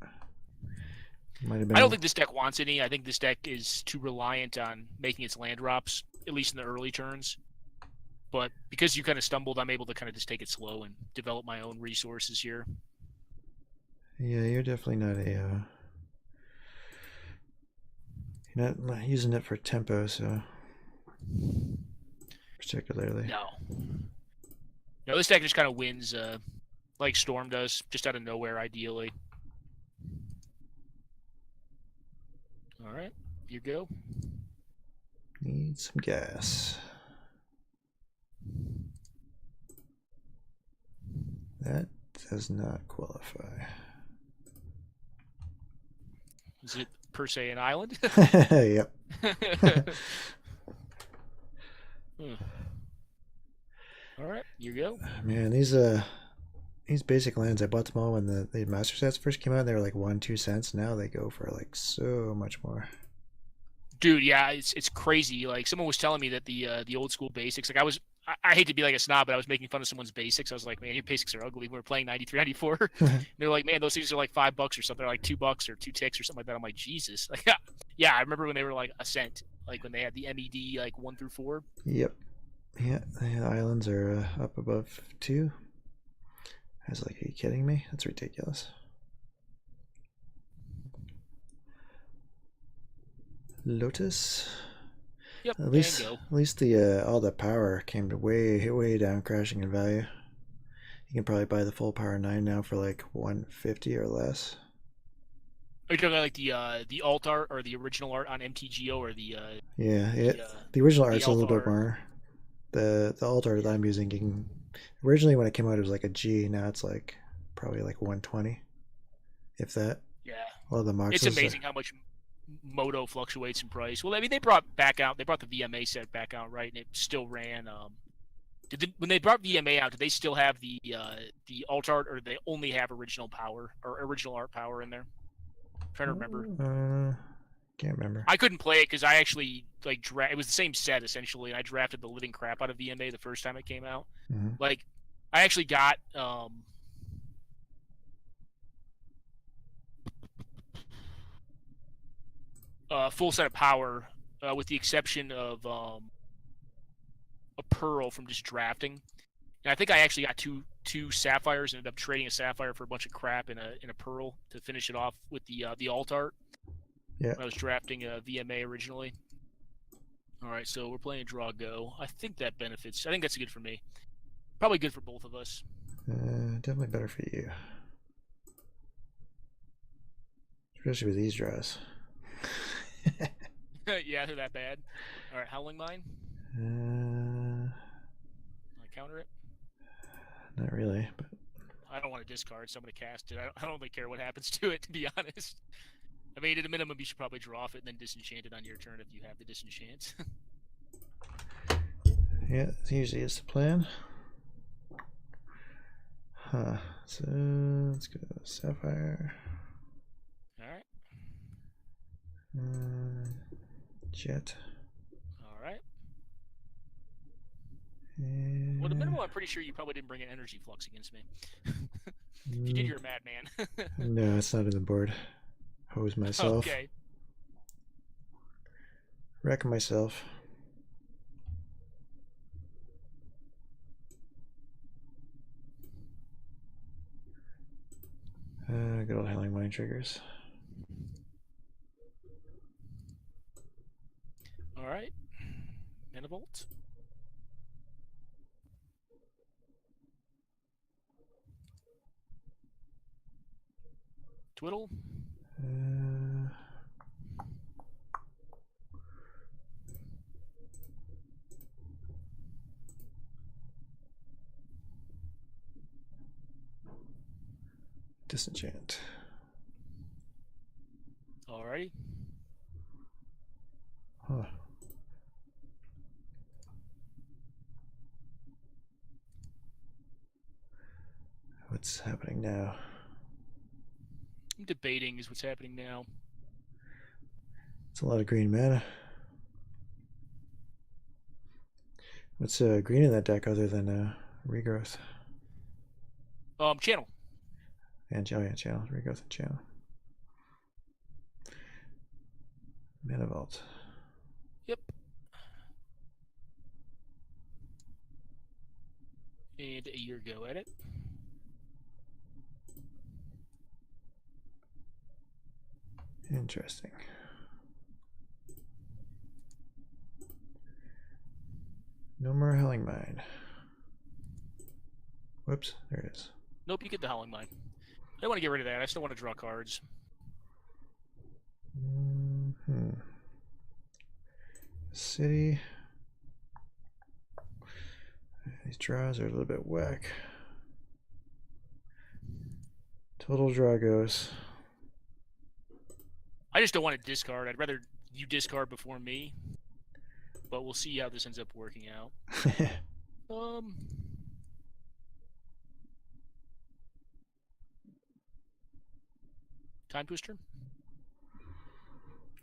B: might have been.
A: I don't think this deck wants any. I think this deck is too reliant on making its land drops, at least in the early turns. But because you kind of stumbled, I'm able to kind of just take it slow and develop my own resources here.
B: Yeah, you're definitely not a. You're not using it for tempo, so particularly.
A: No, this deck just kind of wins, like Storm does, just out of nowhere, ideally. All right, you go.
B: Need some gas. That does not qualify.
A: Is it per se an island?
B: Yep.
A: All right, you go.
B: Man, these basic lands, I bought them all when the master sets first came out. They were like 1-2 cents. Now they go for like so much more.
A: Dude, yeah, it's crazy. Like someone was telling me that the old school basics. Like I hate to be like a snob, but I was making fun of someone's basics. I was like, man, your basics are ugly. We were playing 93, 94. They're like, man, those things are like $5 or something. They're like $2 or 2 ticks or something like that. I'm like, Jesus. Like, yeah, I remember when they were like a cent, like when they had the MED like 1 through 4.
B: Yep. Yeah, the islands are up above 2. I was like, are you kidding me? That's ridiculous. Lotus.
A: Yep.
B: At least the all the power came to way down, crashing in value. You can probably buy the full power 9 now for like 150 or less.
A: Are you talking about like the alt art or the original art on MTGO or the?
B: The original art's a little bit more. The alt art that I'm using, originally when it came out it was like a G. Now it's like probably like 120, if that.
A: Yeah.
B: All the Moxes.
A: It's amazing how much Moto fluctuates in price. Well, I mean, they brought the VMA set back out, right? And it still ran. When they brought VMA out, did they still have the alt art, or did they only have original power or original art power in there? I'm trying to remember.
B: Can't remember.
A: I couldn't play it because I actually it was the same set essentially, and I drafted the living crap out of VMA the first time it came out.
B: Mm-hmm.
A: Like, I actually got full set of power, with the exception of a pearl from just drafting. And I think I actually got two sapphires and ended up trading a sapphire for a bunch of crap in a pearl to finish it off with the alt art.
B: Yeah.
A: When I was drafting VMA originally. All right, so we're playing draw go. I think that benefits. I think that's good for me. Probably good for both of us.
B: Definitely better for you. Especially with these draws.
A: Yeah, they're that bad. All right, Howling Mine. I counter it.
B: Not really, but
A: I don't want to discard, so I'm going to cast it. I don't really care what happens to it, to be honest. I mean, at a minimum, you should probably draw off it and then disenchant it on your turn if you have the disenchant.
B: yeah, it usually is the plan. Huh. So let's go Sapphire.
A: All right.
B: Jet.
A: All right.
B: And
A: Well, the minimum, I'm pretty sure you probably didn't bring an energy flux against me. If you did, you're a madman.
B: no, it's not in the board. Hose myself.
A: Okay.
B: Wreck myself. Good old Howling Mine triggers.
A: All right. Manifold. Twiddle.
B: Disenchant.
A: Alrighty.
B: Huh. What's happening now?
A: I'm debating is what's happening now.
B: It's a lot of green mana. What's green in that deck other than regrowth?
A: Channel.
B: And oh yeah, channel, regrowth and channel. Mana vault.
A: Yep. And a year go at it.
B: Interesting. No more Howling Mine. Whoops, there it is.
A: Nope, you get the Howling Mine. I don't want to get rid of that. I still want to draw cards.
B: City. These draws are a little bit whack. Total draw goes.
A: I just don't want to discard. I'd rather you discard before me. But we'll see how this ends up working out. Time Twister.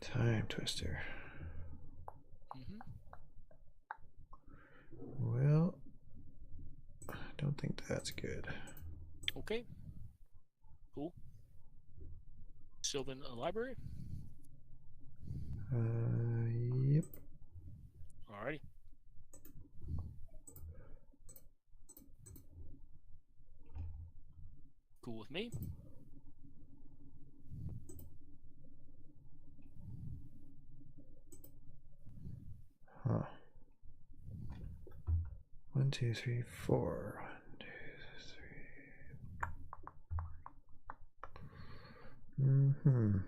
B: Time Twister. Well, I don't think that's good.
A: Okay. Cool. Sylvan Library.
B: Yep.
A: Alrighty. Cool with me.
B: Huh. 1, 2, 3, 4. 1, 2, 3.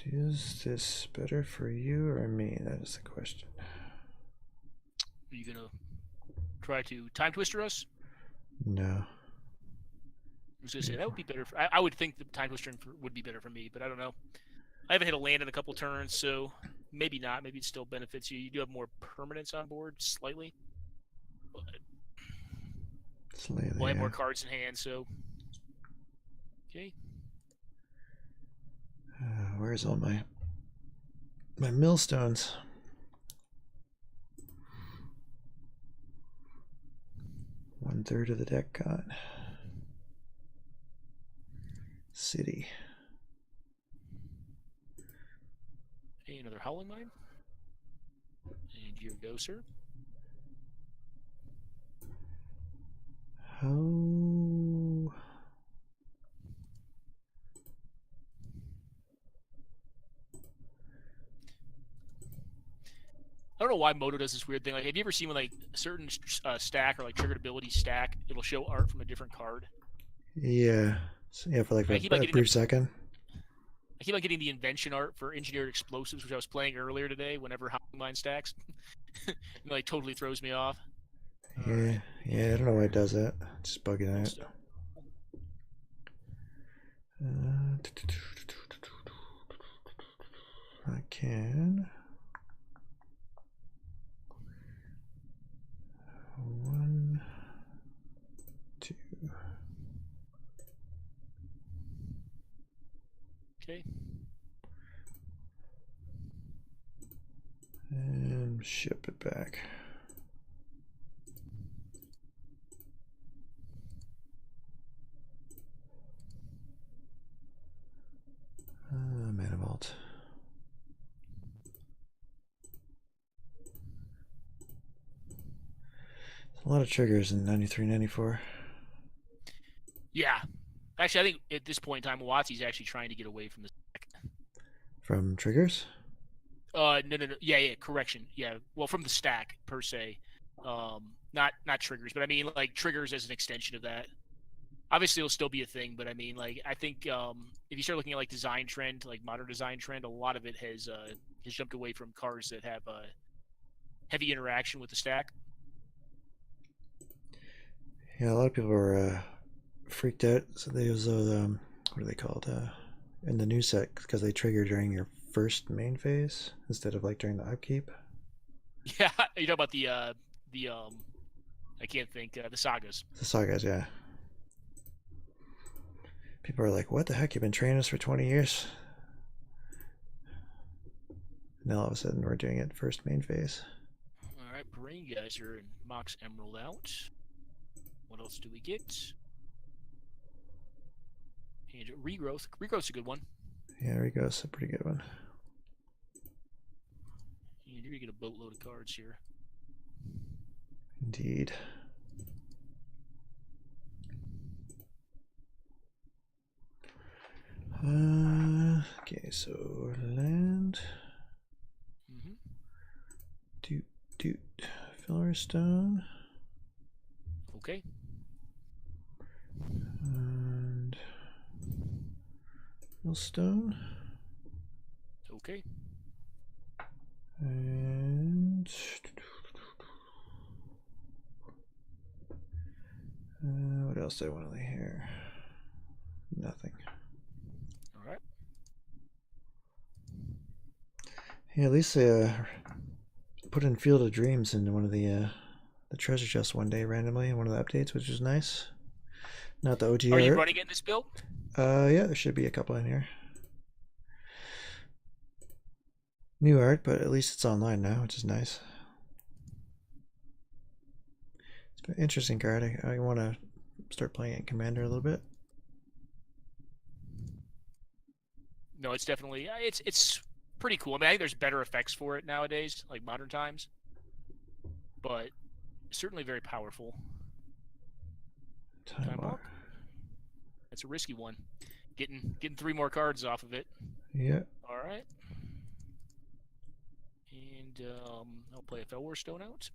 B: Is this better for you or me? That is the question.
A: Are you gonna try to Time Twister us?
B: No.
A: I was gonna say that would be better. I would think the Time Twister would be better for me, but I don't know. I haven't hit a land in a couple turns, so maybe not. Maybe it still benefits you. You do have more permanents on board, slightly. But we'll have more cards in hand, so okay.
B: Where's all my millstones? One third of the deck gone. City.
A: Hey, another Howling Mine. And your go, sir.
B: How?
A: I don't know why Moto does this weird thing. Like, have you ever seen when like a certain stack or like triggered ability stack, it'll show art from a different card?
B: Yeah, So, yeah, for like
A: I
B: a,
A: keep like
B: a
A: getting
B: brief second.
A: I keep like getting the invention art for engineered explosives, which I was playing earlier today. Whenever housing mine stacks, it like totally throws me off. All
B: Yeah,
A: right,
B: yeah, I don't know why it does that. It's just bugging out.
A: stone.
B: Uh, I can. One, two.
A: Okay.
B: And ship it back. Mana vault. A lot of triggers in 93, 94.
A: Yeah. Actually, I think at this point in time, Watsy's actually trying to get away from the stack.
B: From triggers?
A: No. Yeah. Correction. Yeah. Well, from the stack per se. Not triggers, but I mean like triggers as an extension of that. Obviously, it'll still be a thing, but I mean, like, I think if you start looking at like design trend, like modern design trend, a lot of it has jumped away from cards that have heavy interaction with the stack.
B: Yeah, a lot of people are freaked out. So they use those, what are they called? In the new set, because they trigger during your first main phase instead of like during the upkeep.
A: Yeah, you know about the I can't think the sagas.
B: The sagas, yeah. People are like, what the heck? You've been training us for 20 years? And now all of a sudden we're doing it first main phase.
A: All right, Brain Geyser and Mox Emerald out. What else do we get? And regrowth. Regrowth's a good one.
B: Yeah, there he goes. A pretty good one.
A: And you're gonna get a boatload of cards here.
B: Indeed. Okay, so land. Doot. Filler stone.
A: Okay.
B: And millstone.
A: Okay.
B: And what else do I want to lay here? Nothing.
A: All right.
B: Yeah, at least they put in Field of Dreams into one of the treasure chests one day randomly in one of the updates, which is nice. Not the OG
A: Are you
B: art.
A: running in this build?
B: Yeah, there should be a couple in here. New art, but at least it's online now, which is nice. It's an interesting card. I want to start playing it Commander a little bit.
A: No, it's definitely it's pretty cool. I mean, I think there's better effects for it nowadays, like modern times, but certainly very powerful.
B: Time walk.
A: That's a risky one. Getting 3 more cards off of it.
B: Yeah.
A: All right. And I'll play a Felwar Stone out.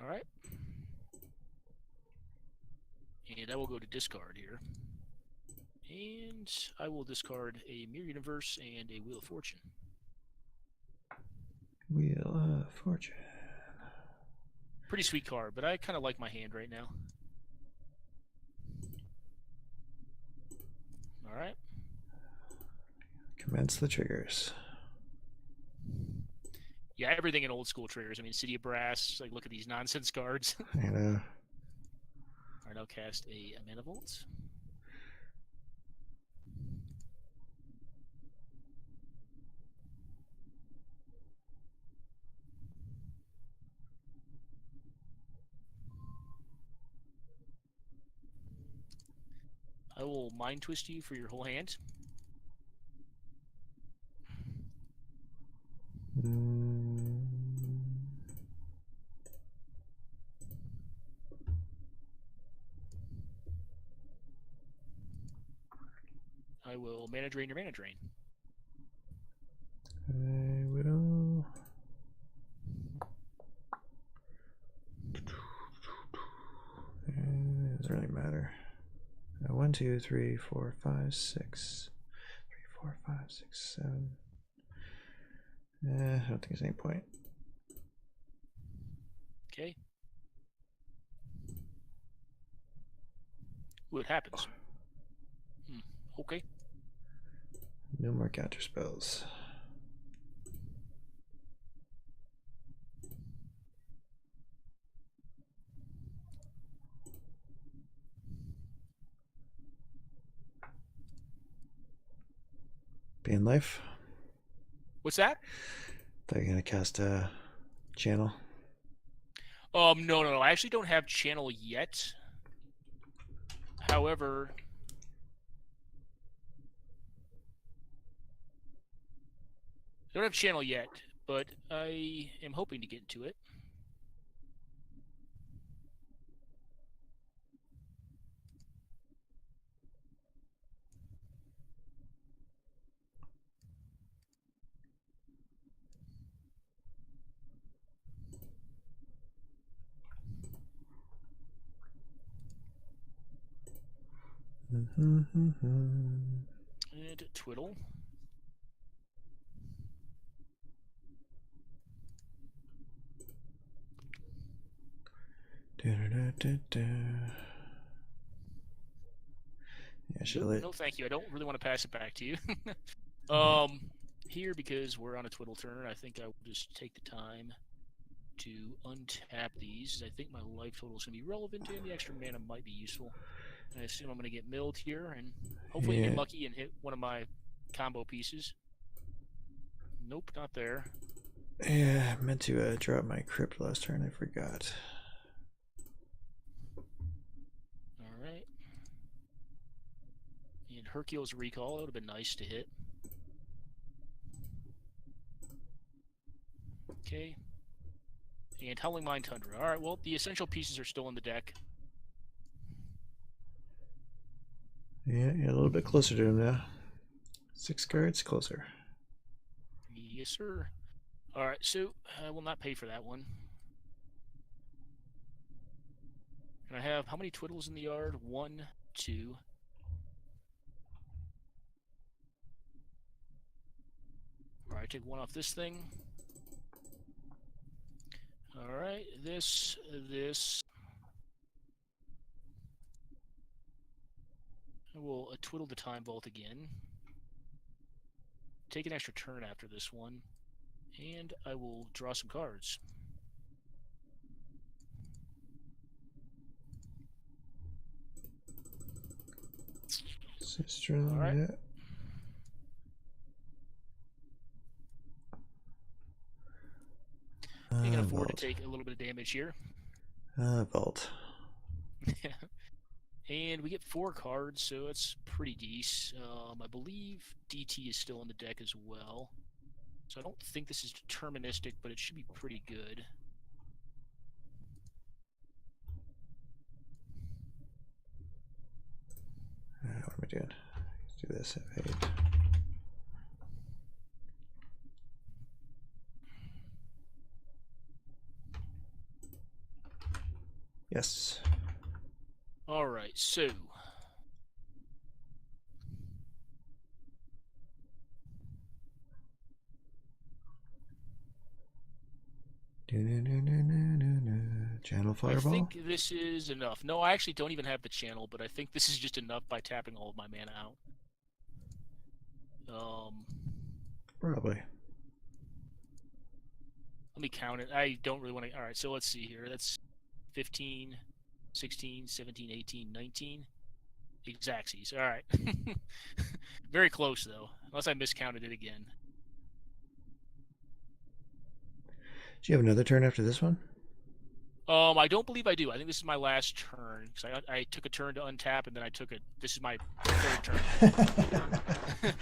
A: All right. And I will go to discard here. And I will discard a Mirror Universe and a Wheel of Fortune.
B: Wheel of Fortune.
A: Pretty sweet card, but I kind of like my hand right now. All right.
B: Commence the triggers.
A: Yeah, everything in old school triggers. I mean, City of Brass, like look at these nonsense cards.
B: I know.
A: All right, I'll cast a Mana Vault. I will Mind Twist you for your whole hand. I will Mana Drain your Mana Drain.
B: I will. 1, 2, 3, 4, 5, 6. 3, 4, 5, 6, 7. I don't think there's any point.
A: Okay. What happens? Okay.
B: No more counter spells. Be in life.
A: What's that?
B: They're gonna cast a channel.
A: No. I actually don't have channel yet. However, I don't have channel yet, but I am hoping to get into it. And twiddle.
B: Yeah,
A: no, thank you. I don't really want to pass it back to you. Here, because we're on a twiddle turn, I think I will just take the time to untap these. I think my life total is going to be relevant, and the extra mana might be useful. I assume I'm going to get milled here, and hopefully get lucky and hit one of my combo pieces. Nope, not there.
B: Yeah, I meant to drop my crypt last turn. I forgot.
A: Alright. And Hercule's Recall, that would have been nice to hit. Okay. And Howling Mine Tundra. Alright, well, the essential pieces are still in the deck.
B: Yeah, you're a little bit closer to him now. 6 cards closer.
A: Yes, sir. Alright, so I will not pay for that one. And I have how many twiddles in the yard? 1, 2. Alright, take one off this thing. Alright, this. I will twiddle the Time Vault again. Take an extra turn after this one. And I will draw some cards.
B: Sistrum,
A: right.
B: yeah.
A: You can afford to take a little bit of damage here.
B: Vault.
A: And we get 4 cards, so it's pretty decent. I believe DT is still in the deck as well. So I don't think this is deterministic, but it should be pretty good.
B: What am I doing? Let's do this at 8. Yes.
A: All right, so
B: Channel Fireball?
A: I think this is enough. No, I actually don't even have the channel, but I think this is just enough by tapping all of my mana out.
B: Probably.
A: Let me count it. I don't really want to... All right, so let's see here. That's 15, 16, 17, 18, 19. Exactsies. All right. Very close, though. Unless I miscounted it again.
B: Do you have another turn after this one?
A: I don't believe I do. I think this is my last turn. Because I took a turn to untap, and then I took it. This is my 3rd turn.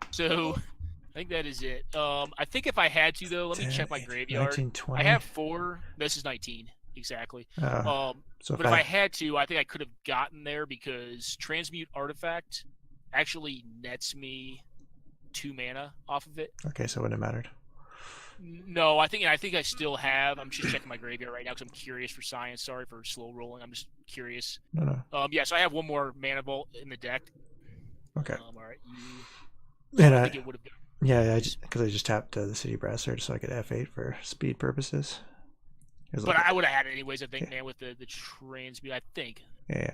A: So, I think that is it. I think if I had to, though, let me check my graveyard.
B: 19, 20.
A: I have 4. This is 19. Exactly.
B: So
A: but if I had to, I think I could have gotten there because Transmute Artifact actually nets me 2 mana off of it.
B: Okay, so it wouldn't have mattered.
A: No, I think I still have. I'm just checking my graveyard right now because I'm curious for science. Sorry for slow rolling. I'm just curious.
B: No.
A: Yeah, so I have one more mana vault in the deck.
B: Okay.
A: All right, you.
B: And
A: So I think it would have been.
B: yeah, because I just tapped the City Brass Search so I could F8 for speed purposes.
A: But
B: Like
A: I would have had it anyways. I think,
B: yeah.
A: man, with the transmute. I think.
B: Yeah.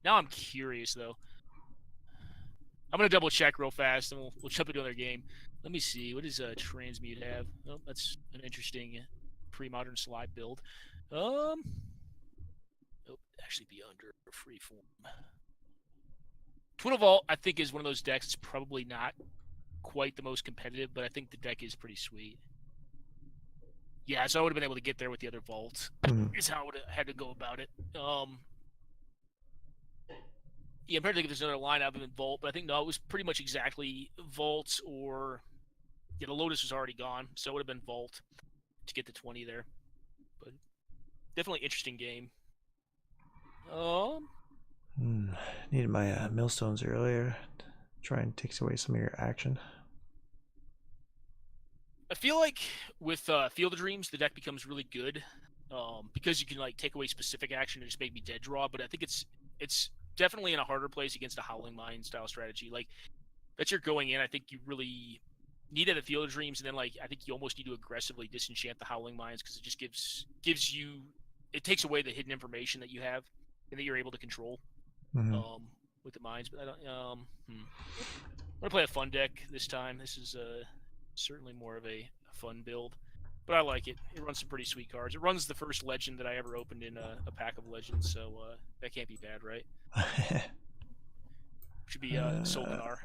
A: Now I'm curious though. I'm gonna double check real fast, and we'll jump into another game. Let me see. What does transmute have? Oh, that's an interesting pre-modern slide build. Oh, actually be under free form. Twin Vault, I think, is one of those decks. It's probably not quite the most competitive, but I think the deck is pretty sweet. Yeah, so I would have been able to get there with the other vaults. Is how I would have had to go about it. Yeah, I'm trying to think if there's another line other than Vault, but I think no, it was pretty much exactly Vault or the Lotus was already gone, so it would have been Vault to get the 20 there. But definitely interesting game.
B: Needed my millstones earlier. Try and takes away some of your action.
A: I feel like with Field of Dreams, the deck becomes really good because you can like take away specific action and just make me dead draw. But I think it's definitely in a harder place against a Howling Mine style strategy. Like that you're going in, I think you really need the Field of Dreams, and then like I think you almost need to aggressively disenchant the Howling Mines because it just gives you it takes away the hidden information that you have and that you're able to control with the mines. But I don't. I'm gonna play a fun deck this time. This is certainly more of a fun build, but I like it. It runs some pretty sweet cards. It runs the first legend that I ever opened in a pack of legends, so that can't be bad, right? Should be Soldinar.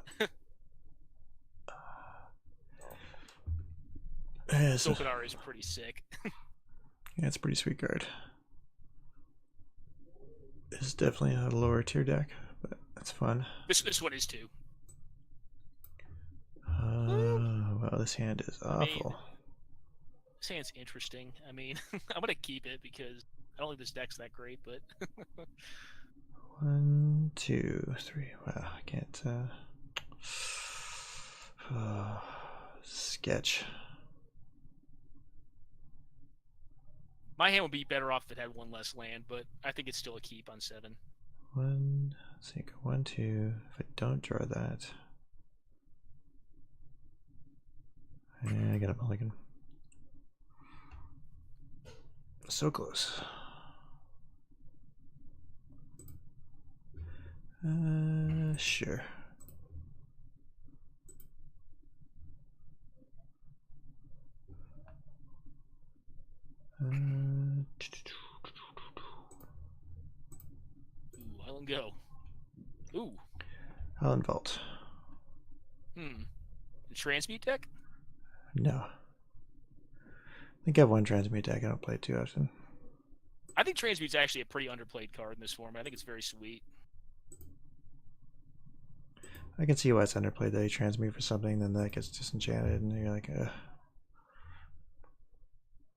A: Soldinar is pretty sick.
B: Yeah, it's a pretty sweet card. It's definitely a lower tier deck, but it's fun.
A: This one is too.
B: Well, this hand is awful.
A: This hand's interesting. I mean, I'm gonna keep it because I don't think this deck's that great, but
B: 1, 2, 3. Wow, I can't. Sketch.
A: My hand would be better off if it had one less land, but I think it's still a keep on 7.
B: 1, so you go 1, 2. If I don't draw that, I got a mulligan. So close. Sure.
A: Ooh, Island Go. Ooh.
B: Island Vault.
A: The Transmute deck?
B: No. I think I have one Transmute deck. I don't play it too often.
A: I think Transmute's actually a pretty underplayed card in this form. I think it's very sweet.
B: I can see why it's underplayed though. You transmute for something, then that gets disenchanted, and you're like,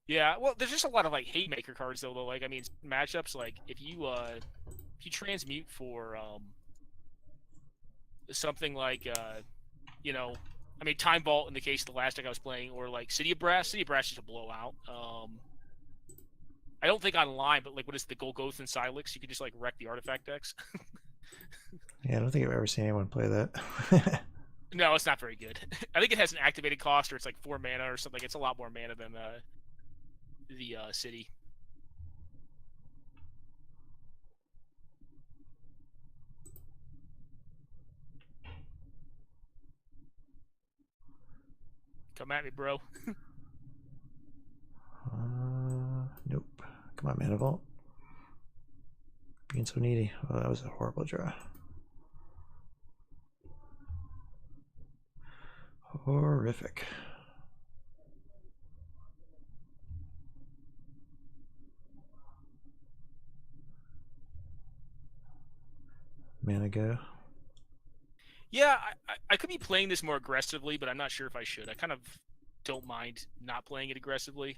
A: Yeah, well, there's just a lot of like haymaker cards though. Like, I mean, matchups like if you transmute for something like I mean, Time Vault in the case of the last deck I was playing, or like City of Brass. City of Brass is a blowout. I don't think online, but like what is the Golgoth and Silex? You could just like wreck the artifact decks.
B: yeah, I don't think I've ever seen anyone play that.
A: No, it's not very good. I think it has an activated cost, or it's like 4 mana or something. It's a lot more mana than the City. Come at me, bro.
B: Nope. Come on, Mana Vault. Being so needy. Oh, that was a horrible draw. Horrific. Mana Go.
A: Yeah, I could be playing this more aggressively, but I'm not sure if I should. I kind of don't mind not playing it aggressively.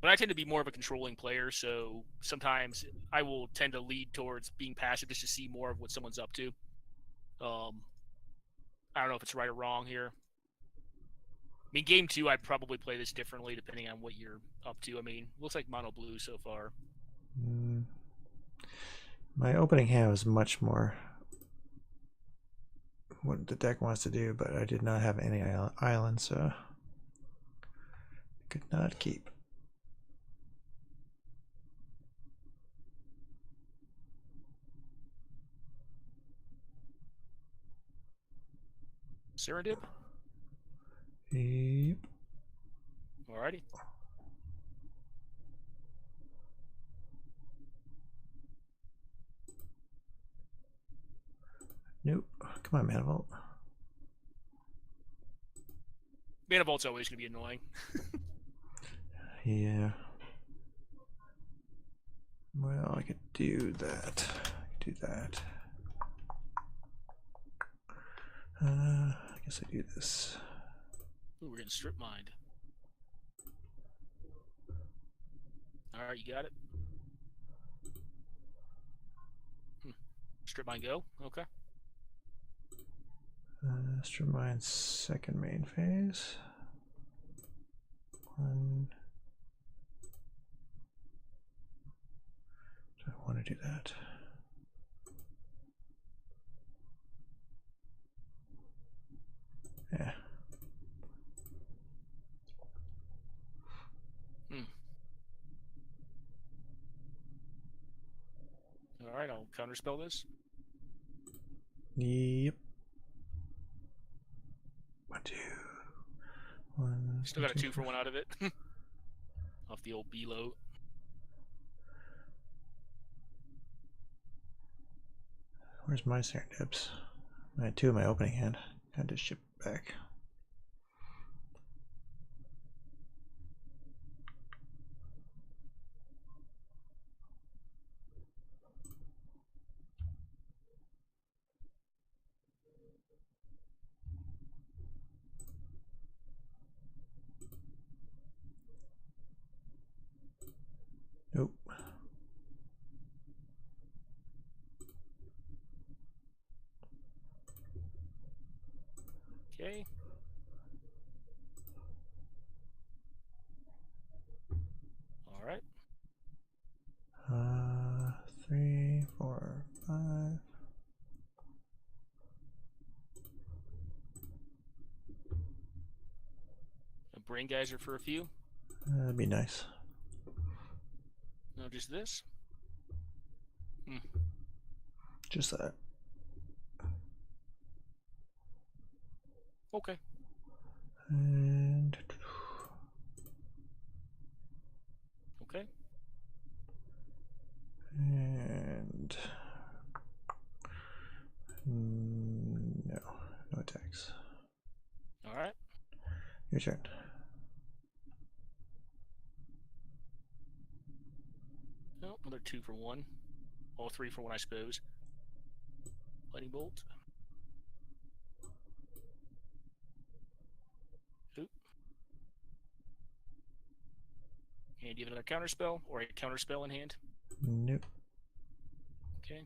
A: But I tend to be more of a controlling player, so sometimes I will tend to lead towards being passive just to see more of what someone's up to. I don't know if it's right or wrong here. mean, game 2, I'd probably play this differently depending on what you're up to. I mean, looks like mono blue so far.
B: My opening hand was much more what the deck wants to do, but I did not have any islands, so I could not keep.
A: Serendip?
B: Yep.
A: Alrighty.
B: Nope. Come on, Manifold.
A: Manifold's always going to be annoying.
B: Yeah. Well, I could do that. I guess I do this.
A: Ooh, we're getting strip mined. Alright, you got it. Strip mine go? Okay.
B: Strip mine second main phase. One. Do I want to do that? Yeah.
A: Alright, I'll counterspell this.
B: Yep. 1, 2. 1.
A: Still got a 2 for 1 out of it. Off the old B-load.
B: Where's my Serendips? I had 2 in my opening hand. Had to ship back. Nope.
A: Okay. Alright.
B: 3, 4, 5.
A: A brain geyser for a few.
B: That'd be nice.
A: No, just this.
B: Just that.
A: Okay.
B: And
A: okay.
B: And no attacks.
A: All right.
B: Your turn.
A: No, another 2 for 1. All 3 for 1, I suppose. Lightning bolt. Oop. And do you have another counterspell or a counterspell in hand?
B: Nope.
A: Okay.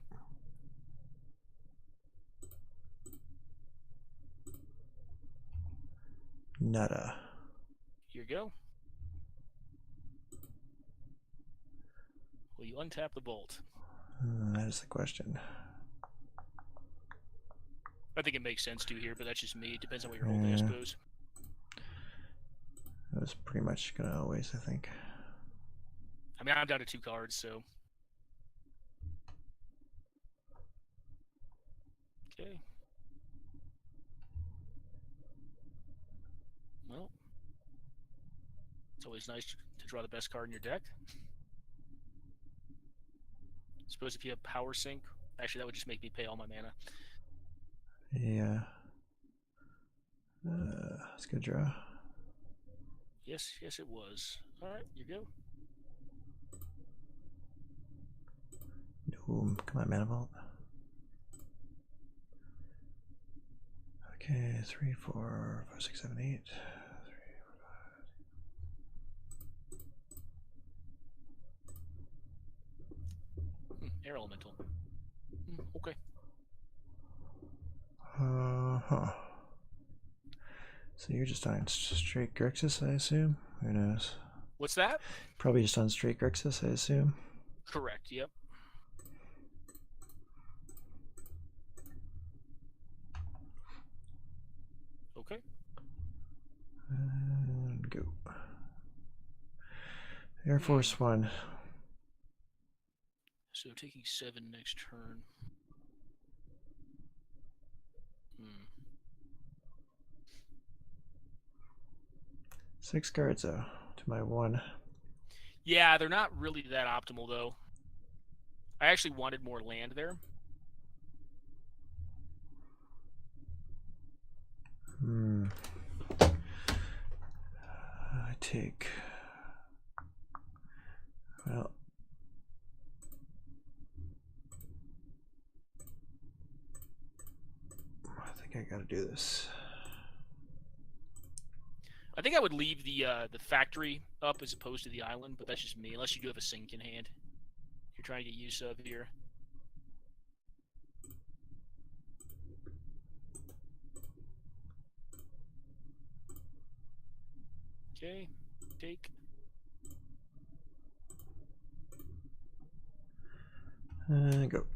B: Nada.
A: Here you go. Will you untap the bolt?
B: That is the question.
A: I think it makes sense to here, but that's just me. It depends on what you're holding, I suppose.
B: It was pretty much gonna always, I think.
A: I mean, I'm down to 2 cards, so. Okay. Well, it's always nice to draw the best card in your deck. Suppose if you have power sync, actually that would just make me pay all my mana.
B: Yeah. That's a good draw.
A: Yes, it was. All right, you go.
B: Boom. Come on, Manifold. Okay, 3, 4, 5, 6, 7, 8. 3, 4, 5.
A: Air elemental. Okay.
B: Huh. So you're just on straight Grixis, I assume? Who knows?
A: What's that?
B: Probably just on straight Grixis, I assume.
A: Correct, yep. Okay.
B: And go. Air Force One.
A: So taking 7 next turn.
B: 6 cards though to my 1.
A: Yeah, they're not really that optimal though. I actually wanted more land there.
B: I take. Well. I think I gotta do this.
A: I think I would leave the factory up as opposed to the island, but that's just me. Unless you do have a sink in hand, you're trying to get use of here. Okay, take.
B: Go.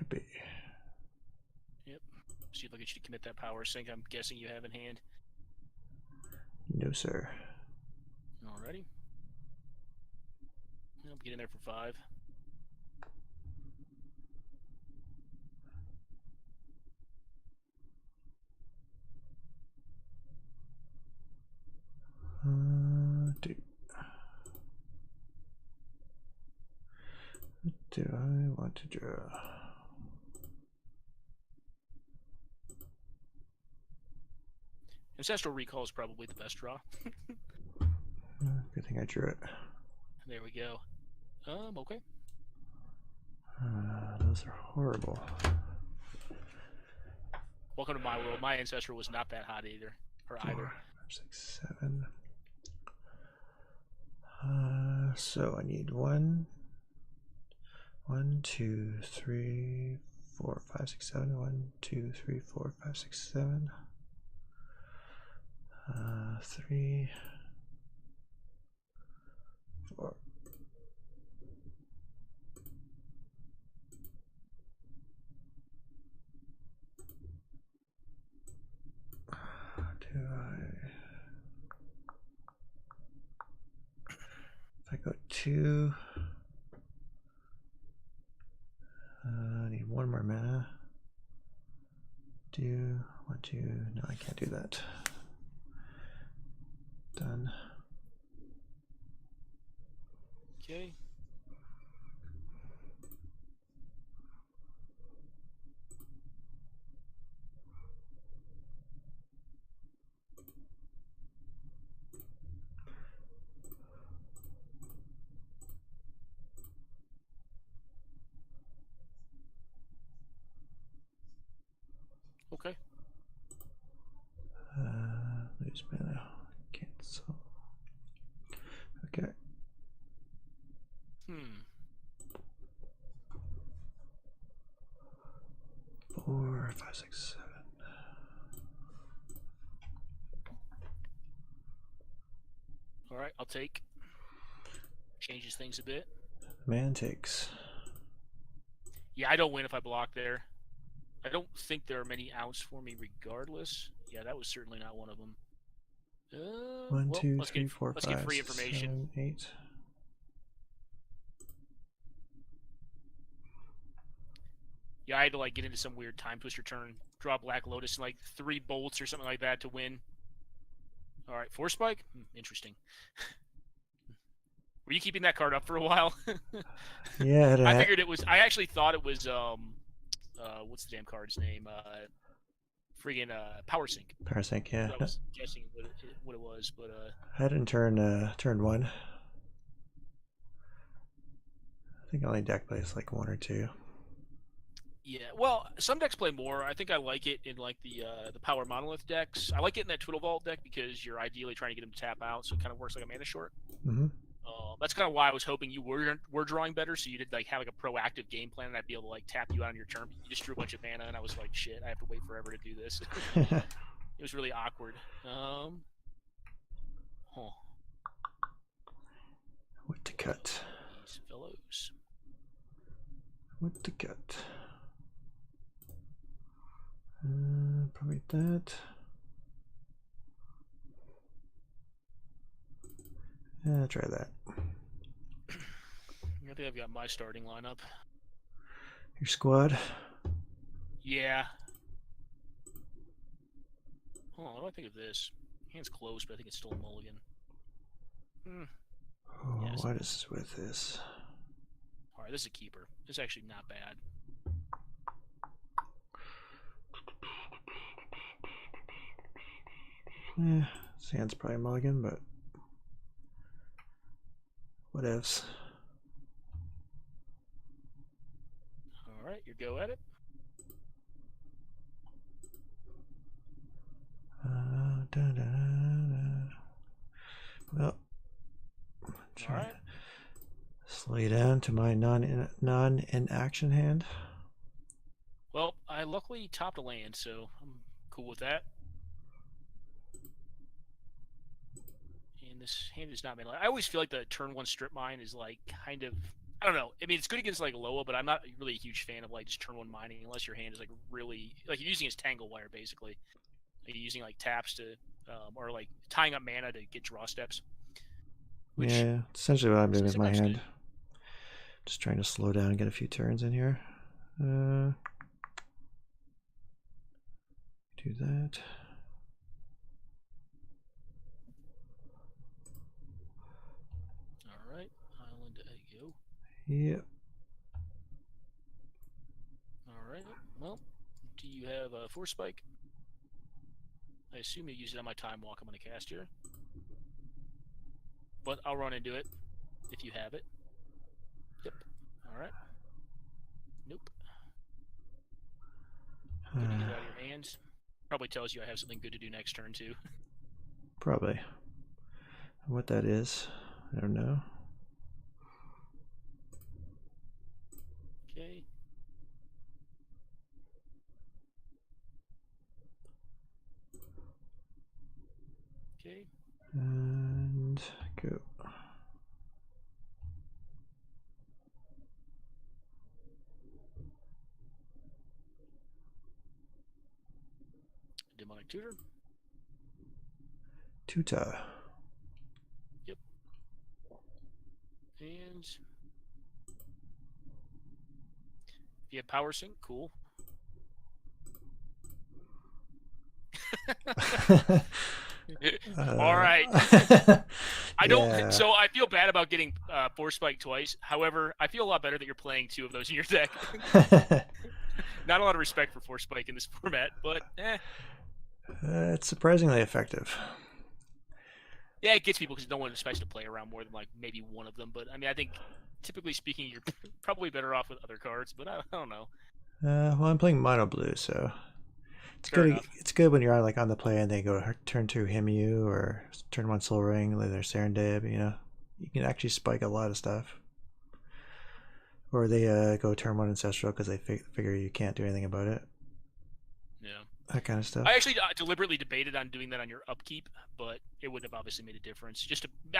B: Hippie.
A: Yep. See if I get you to commit that power sink. I'm guessing you have in hand.
B: No, sir.
A: Alrighty. I'll get in there for 5.
B: Do I want to draw?
A: Ancestral Recall is probably the best draw.
B: Good thing I drew it.
A: There we go. Okay.
B: Those are horrible.
A: Welcome to my world. My Ancestral was not that hot either. Or
B: 4,
A: either.
B: 5, 6, 7. So I need 1, 2, 3, 4, 5, 6, 7. 1, 2, 3, 4, 5, 6, 7. 3, 4. If I go 2, I need 1 more mana. 1, 2. No, I can't do that. Done.
A: Okay. Okay.
B: Lose mana. Cancel. Okay. 4, 5, 6, 7.
A: Alright, I'll take. Changes things a bit.
B: Man takes.
A: Yeah, I don't win if I block there. I don't think there are many outs for me regardless. Yeah, that was certainly not one of them.
B: 1, 2, 3, 4,
A: let's
B: 5,
A: get free
B: 6,
A: information.
B: 7, 8.
A: Yeah, I had to like get into some weird time twister turn, draw Black Lotus and like 3 bolts or something like that to win. Alright, 4 spike? Interesting. Were you keeping that card up for a while?
B: Yeah,
A: I figured it was. I actually thought it was. What's the damn card's name? Friggin' Power Sync.
B: Power Sync, yeah.
A: I was guessing what it was, but
B: I had it in turn 1. I think I only deck plays like 1 or 2.
A: Yeah, well, some decks play more. I think I like it in like the Power Monolith decks. I like it in that Twiddle Vault deck because you're ideally trying to get them to tap out, so it kind of works like a mana short.
B: Mm-hmm.
A: That's kind of why I was hoping you were drawing better, so you did like have like a proactive game plan, and I'd be able to like tap you out on your turn. You just drew a bunch of mana, and I was like, shit, I have to wait forever to do this. It was really awkward. Huh.
B: What to cut?
A: These fellows.
B: What to cut? Probably that. Try that.
A: I think I've got my starting lineup.
B: Your squad?
A: Yeah. What do I think of this? Hand's close, but I think it's still a mulligan.
B: Oh,
A: yes.
B: what is with this?
A: Alright, this is a keeper. This is actually not bad.
B: Sand's probably a mulligan, but whatevs.
A: Alright, you go at it.
B: Well,
A: Alright.
B: Slow you down to my non-in-action hand.
A: Well, I luckily topped a land, so I'm cool with that. And this hand is not made. I always feel like the turn 1 strip mine is like kind of, I don't know. I mean, it's good against like Loa, but I'm not really a huge fan of like just turn 1 mining unless your hand is like really like you're using as tangle wire basically. Like, you're using like taps to or like tying up mana to get draw steps.
B: Yeah, essentially what I'm doing with my hand. Good. Just trying to slow down and get a few turns in here. Do that.
A: All right, Island go.
B: Yep.
A: All right. Well, do you have a Force Spike? I assume you use it on my time walk. I'm going to cast here, but I'll run into it if you have it. Yep. All right. Nope. Good to get it out of your hands. Probably tells you I have something good to do next turn too.
B: Probably. What that is, I don't know.
A: Okay. Okay.
B: And go.
A: Demonic Tutor.
B: Tutor.
A: Yep. And if you have Power Sync, cool. All right. I don't. So I feel bad about getting Force Spike twice. However, I feel a lot better that you're playing 2 of those in your deck. Not a lot of respect for Force Spike in this format, but
B: it's surprisingly effective.
A: Yeah, it gets people because no one expects to play around more than like maybe one of them. But I mean, I think typically speaking, you're probably better off with other cards. But I don't know.
B: Well, I'm playing mono blue, so it's good. It's good when you're on, like on the play and they go turn 2 Himu or turn 1 Soul Ring, like their Serendib. You know, you can actually spike a lot of stuff. Or they go turn 1 Ancestral because they figure you can't do anything about it.
A: Yeah.
B: That kind of stuff.
A: I actually deliberately debated on doing that on your upkeep, but it wouldn't have obviously made a difference. I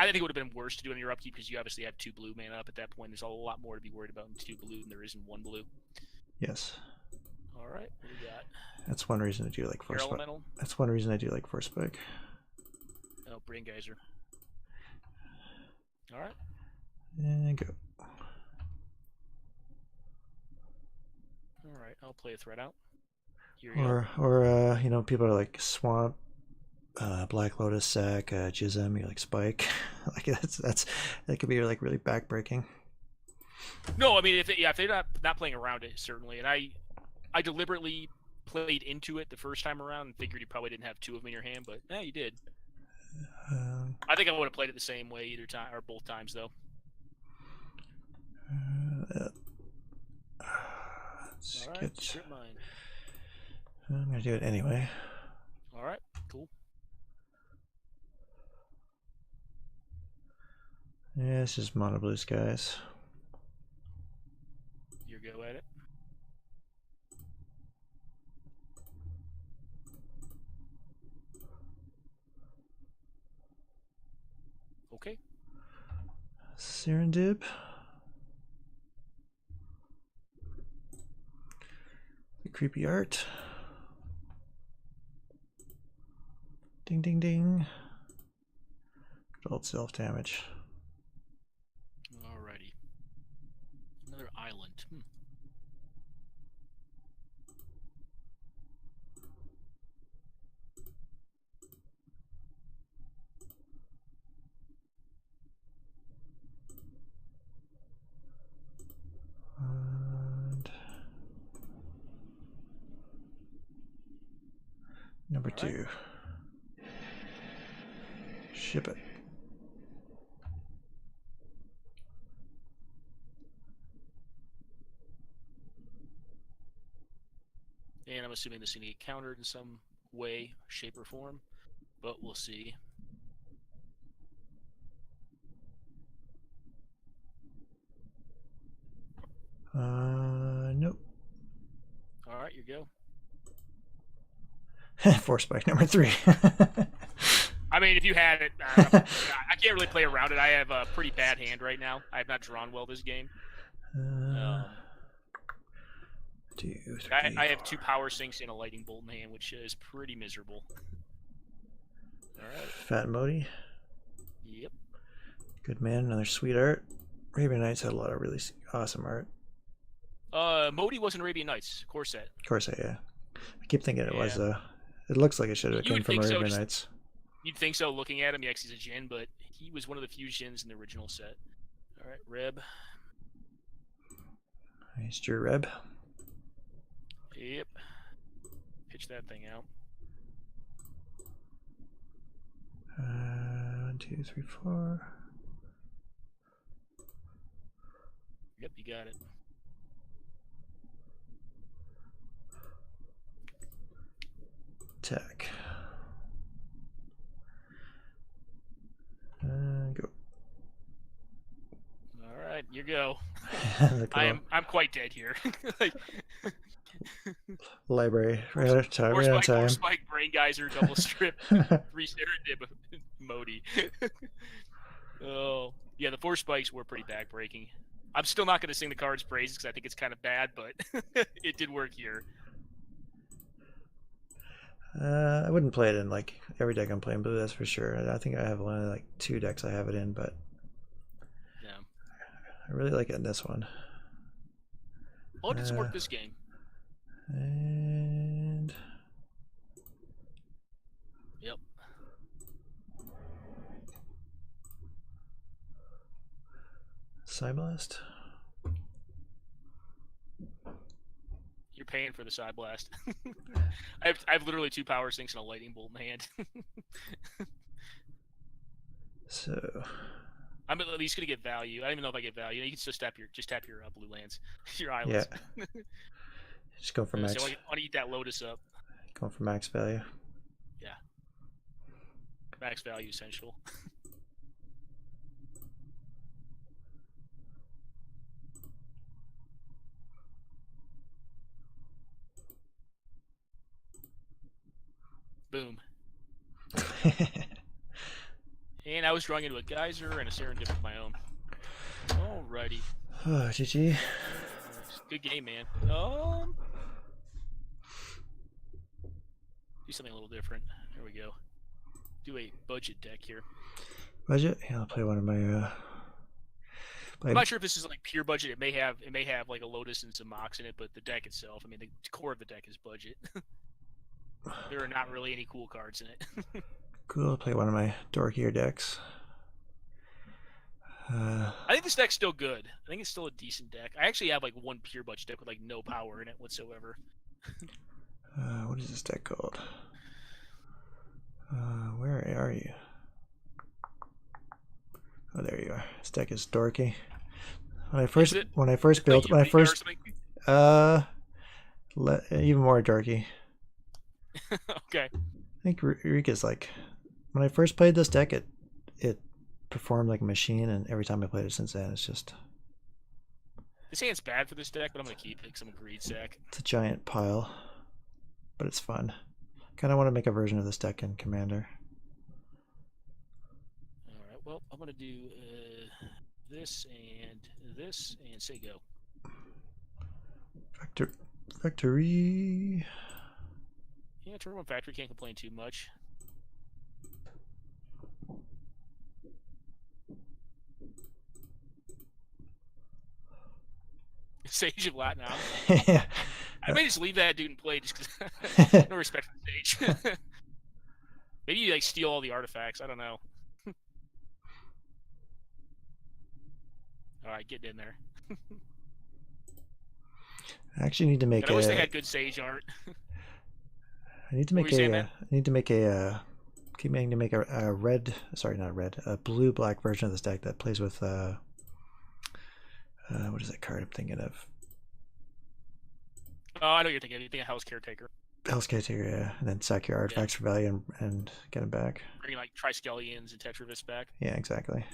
A: think it would have been worse to do on your upkeep because you obviously have 2 blue mana up at that point. There's a lot more to be worried about in 2 blue than there is in 1 blue.
B: Yes.
A: All right, what do we got?
B: That's one reason I do like Force Spike. That's one reason I do like Force Spike.
A: Oh, Brain Geyser. All right.
B: And go.
A: All right, I'll play a threat out.
B: Or you know, people are like Swamp, Black Lotus Sack, Jism, you like Spike. Like that could be like really backbreaking.
A: No, I mean if they're not playing around it, certainly. And I deliberately played into it the first time around and figured you probably didn't have 2 of them in your hand, but you did. I think I would have played it the same way either time or both times though.
B: All right, strip mine. I'm gonna do it anyway.
A: All right, cool.
B: Yeah, it's just mono blue skies.
A: You go at it. Okay.
B: Serendip. The creepy art. Ding ding ding. Old self damage.
A: Alrighty. Another island.
B: And number 2. Ship it.
A: And I'm assuming this is going to get countered in some way, shape, or form, but we'll see.
B: Nope.
A: Alright, you go.
B: Force spike number 3.
A: I mean, if you had it, I can't really play around it. I have a pretty bad hand right now. I have not drawn well this game.
B: 2, 3,
A: I have 2 power sinks and a lightning bolt in hand, which is pretty miserable. Alright.
B: Fat Modi.
A: Yep.
B: Good man. Another sweet art. Arabian Nights had a lot of really awesome art.
A: Modi wasn't Arabian Nights. Corset.
B: Corset, yeah. I keep thinking it was. It looks like it should have come from Arabian Nights.
A: You'd think so, looking at him. Yeah, he's a Jin, but he was one of the few Jins in the original set. All right, Reb.
B: Nice, your Reb.
A: Yep. Pitch that thing out.
B: 1, 2, 3, 4.
A: Yep, you got it.
B: Attack. Go.
A: All right, you go. I'm quite dead here. Like,
B: library. Right out of time. Right out of time.
A: 4 spike brain geyser double strip 3 Serendip Modi. Oh yeah, the 4 spikes were pretty backbreaking. I'm still not going to sing the card's praises because I think it's kind of bad, but it did work here.
B: I wouldn't play it in like every deck I'm playing blue, that's for sure. I think I have only like 2 decks I have it in, but
A: yeah,
B: I really like it in this one.
A: Well, it doesn't work this game.
B: And
A: yep.
B: Psyblast.
A: You're paying for the side blast. I have literally 2 power sinks and a lightning bolt in hand.
B: So
A: I'm at least gonna get value. I don't even know if I get value. You can just tap your blue lands, your islands.
B: Yeah. Just go for max.
A: So I want to eat that Lotus up.
B: Going for max value.
A: Yeah. Max value essential. Boom. And I was drawing into a geyser and a Serendip of my own. Alrighty.
B: Oh, GG.
A: Good game, man. Do something a little different. There we go. Do a budget deck here.
B: Budget? Yeah, I'll play one of my
A: I'm not sure if this is like pure budget. It may have like a Lotus and some Mox in it, but the deck itself, I mean, the core of the deck is budget. There are not really any cool cards in it.
B: Cool. I'll play one of my dorkier decks.
A: I think this deck's still good. I think it's still a decent deck. I actually have like one pure budget deck with like no power in it whatsoever.
B: What is this deck called? Where are you? Oh, there you are. This deck is dorky. When I first built even more dorky.
A: Okay.
B: I think Rika's like, when I first played this deck, it performed like a machine, and every time I played it since then, it's just...
A: This hand's bad for this deck, but I'm going to keep it because I'm a greed sack.
B: It's a giant pile, but it's fun. Kind of want to make a version of this deck in Commander.
A: Alright, well, I'm going to do this and say go.
B: Factory.
A: Yeah, turn 1 factory, can't complain too much. Sage of Latin.
B: Yeah.
A: I may just leave that dude and play just because no respect for the Sage. Maybe you like steal all the artifacts. I don't know. All right, get in there.
B: I actually need to make.
A: I wish they had good Sage art.
B: I need to make a. I need to make a. Keep meaning to make a red. Sorry, not red. A blue-black version of this deck that plays with. What is that card I'm thinking of?
A: Oh, I know what you're thinking. You're thinking Hell's Caretaker.
B: Hell's Caretaker, yeah. And then sack your artifacts for value and get them back.
A: Bring like Triskelions and Tetravis back.
B: Yeah, exactly.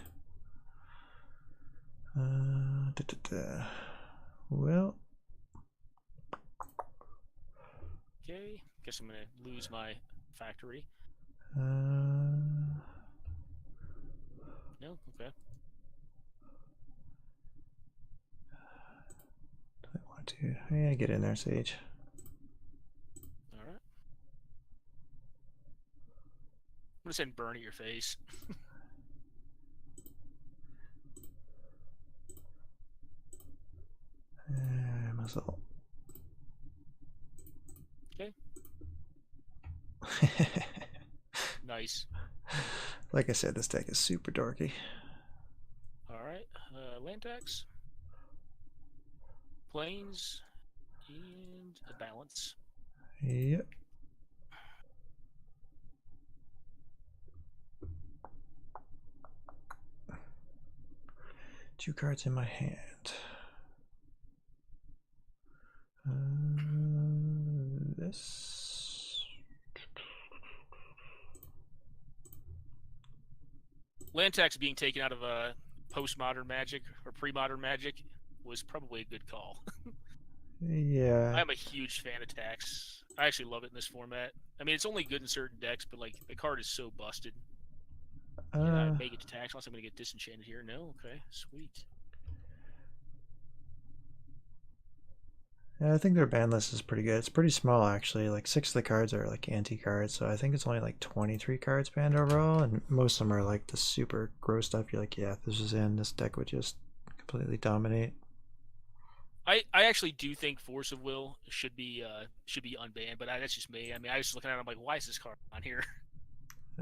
B: Well.
A: Okay. Guess I'm gonna lose my factory.
B: No,
A: okay.
B: I want to. Yeah, get in there, Sage.
A: All right. I'm gonna send burn at your face.
B: Muzzle.
A: Okay. Nice.
B: Like I said, this deck is super dorky.
A: All right. Land tax. Plains. And a balance.
B: Yep. Two cards in my hand. This.
A: Land tax being taken out of a postmodern Magic or pre-modern Magic was probably a good call.
B: Yeah.
A: I'm a huge fan of tax. I actually love it in this format. I mean, it's only good in certain decks, but like the card is so busted. I make it to tax unless I'm going to get disenchanted here. No, okay, sweet.
B: Yeah, I think their ban list is pretty good. It's pretty small, actually. Like 6 of the cards are like anti-cards, so I think it's only like 23 cards banned overall, and most of them are like the super gross stuff. You're like, yeah, if this was in, this deck would just completely dominate.
A: I actually do think Force of Will should be unbanned, but that's just me. I mean, I was just looking at it, I'm like, why is this card on here?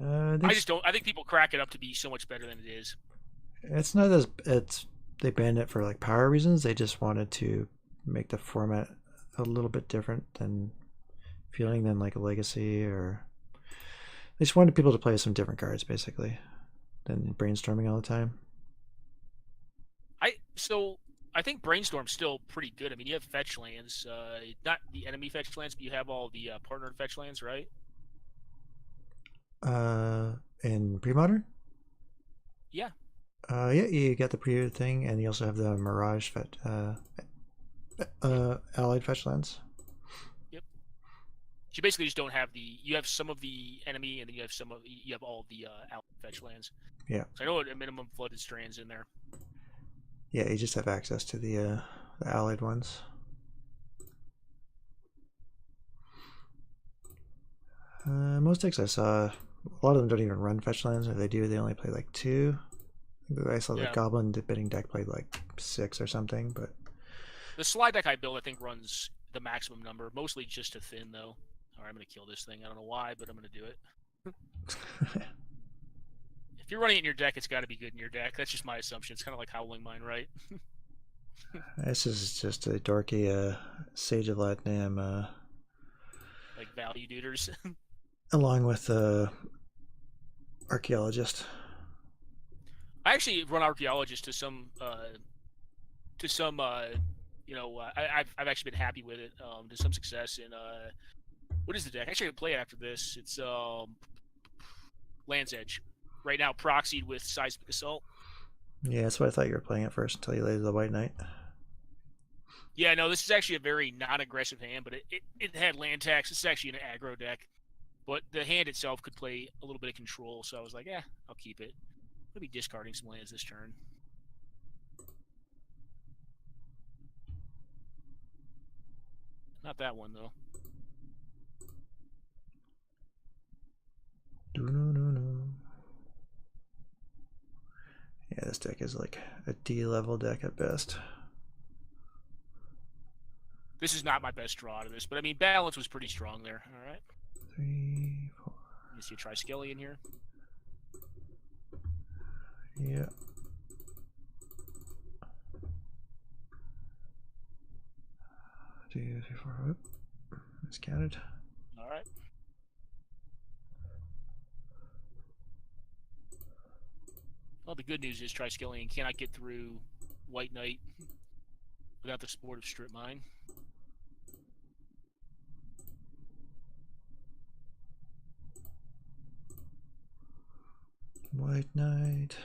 A: I just don't. I think people crack it up to be so much better than it is.
B: It's not as they banned it for like power reasons. They just wanted to make the format a little bit different than feeling than like a Legacy, or they just wanted people to play some different cards basically than brainstorming all the time.
A: I think Brainstorm's still pretty good. I mean, you have fetch lands, not the enemy fetch lands, but you have all the partner fetch lands, right?
B: In pre-modern?
A: Yeah.
B: Yeah, you got the pre thing, and you also have the Mirage fetch, allied fetch lands.
A: Yep. You basically just don't have you have some of the enemy, and then you have all of the allied fetch lands.
B: Yeah.
A: So I know a minimum flooded strands in there.
B: Yeah, you just have access to the allied ones. Most decks I saw, a lot of them don't even run fetch lands. If they do, they only play like 2. I saw the Goblin Bidding deck played like 6 or something, but
A: the slide deck I built, I think, runs the maximum number, mostly just to thin though. All right, I'm gonna kill this thing. I don't know why, but I'm gonna do it. If you're running it in your deck, it's got to be good in your deck. That's just my assumption. It's kind of like Howling Mine, right?
B: This is just a dorky Sage of Latinam.
A: Like value duders.
B: Along with Archaeologist.
A: I actually run Archaeologist to some I've actually been happy with it to some success. And what is the deck? Actually, I can play it after this. It's Land's Edge. right now proxied with Seismic Assault.
B: Yeah, that's what I thought you were playing at first until you laid the White Knight.
A: Yeah, no, this is actually a very non-aggressive hand, but it had land tax. It's actually an aggro deck. But the hand itself could play a little bit of control, so I was like, I'll keep it. I'll be discarding some lands this turn. Not that one, though.
B: Yeah, this deck is like a D level deck at best.
A: This is not my best draw out of this, but I mean, balance was pretty strong there. All right.
B: 3, 4.
A: You see a Triskele in here?
B: Yeah. Two, three, four. Whoop. Miscounted.
A: All right. Well, the good news is Triskele cannot get through White Knight without the support of Strip Mine.
B: White Knight.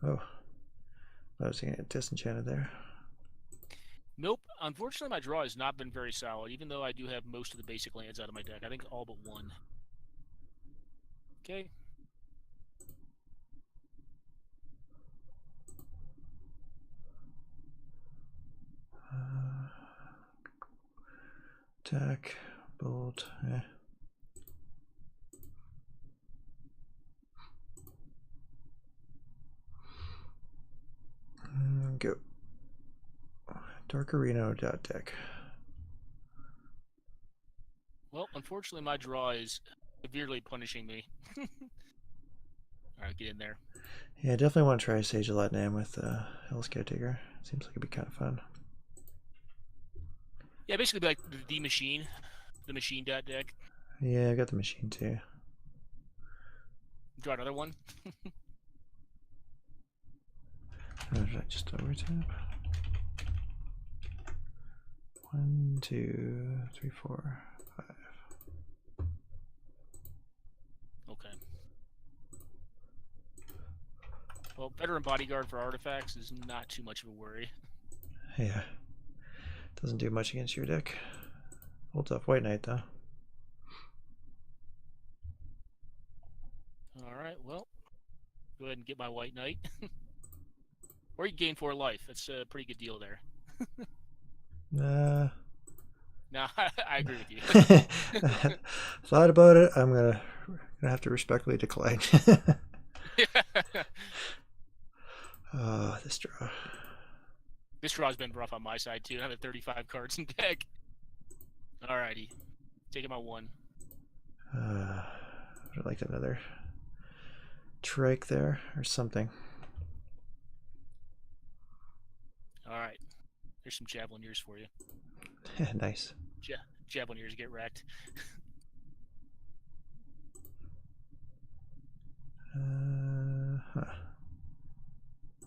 B: Oh, I was thinking it disenchanted there.
A: Nope. Unfortunately, my draw has not been very solid, even though I do have most of the basic lands out of my deck. I think all but one. Okay.
B: Attack, bolt, Go. Dark Arena deck.
A: Well, unfortunately, my draw is severely punishing me. Alright, get in there.
B: Yeah, I definitely want to try Sage of Latinam with Hell's Caretaker. Seems like it'd be kind of fun.
A: Yeah, basically be like the machine. The machine deck.
B: Yeah, I got the machine too.
A: Draw another one.
B: Or did I just overtap? 1, 2, 3, 4, 5.
A: Okay. Well, Veteran Bodyguard for artifacts is not too much of a worry.
B: Yeah. Doesn't do much against your deck. Holds off White Knight though.
A: Alright, well. Go ahead and get my White Knight. Or you gain 4 life. That's a pretty good deal there. No, I agree with you.
B: Thought about it. I'm gonna have to respectfully decline. This draw.
A: This draw's been rough on my side too. I have 35 cards in deck. Alrighty, taking my 1.
B: I'd like another trike there or something.
A: Alright, here's some Javelineers for you.
B: Nice.
A: Javelineers get wrecked.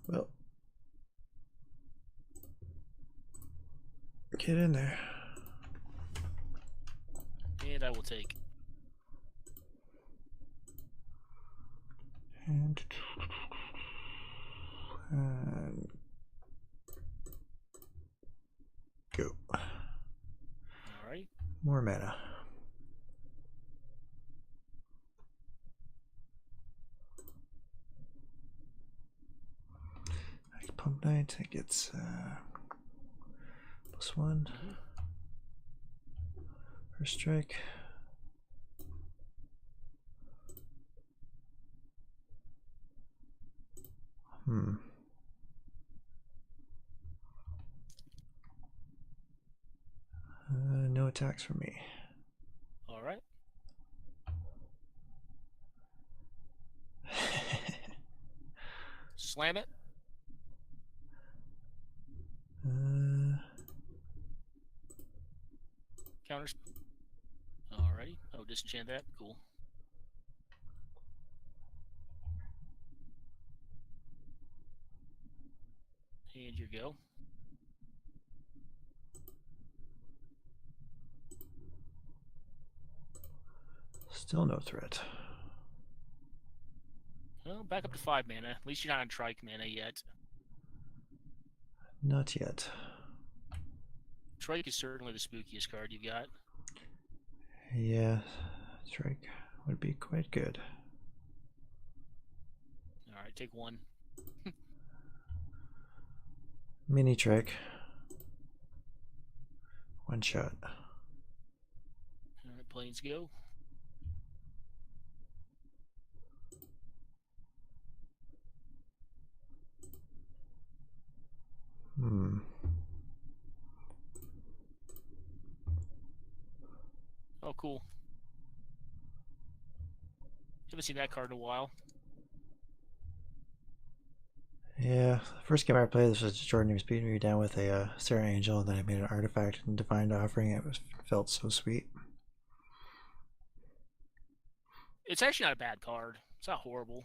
B: Well, get in there.
A: And I will take.
B: And go.
A: Alright.
B: More mana. Pump Knight, it gets +1. First strike. No attacks from me.
A: Alright. Slam it. Counters. Alrighty. Oh, disenchant that. Cool. And your go.
B: Still no threat.
A: back up to 5 mana. At least you're not on trike mana yet.
B: Not yet.
A: Trike is certainly the spookiest card you got.
B: Yeah, trike would be quite good.
A: Alright, take 1.
B: Mini trike. 1 shot.
A: Alright, planes go. Oh, cool. Haven't seen that card in a while.
B: Yeah, the first game I played this was Jordan. He was beating me down with a Sarah Angel, and then I made an artifact and Divine Offering. It felt so sweet.
A: It's actually not a bad card. It's not horrible.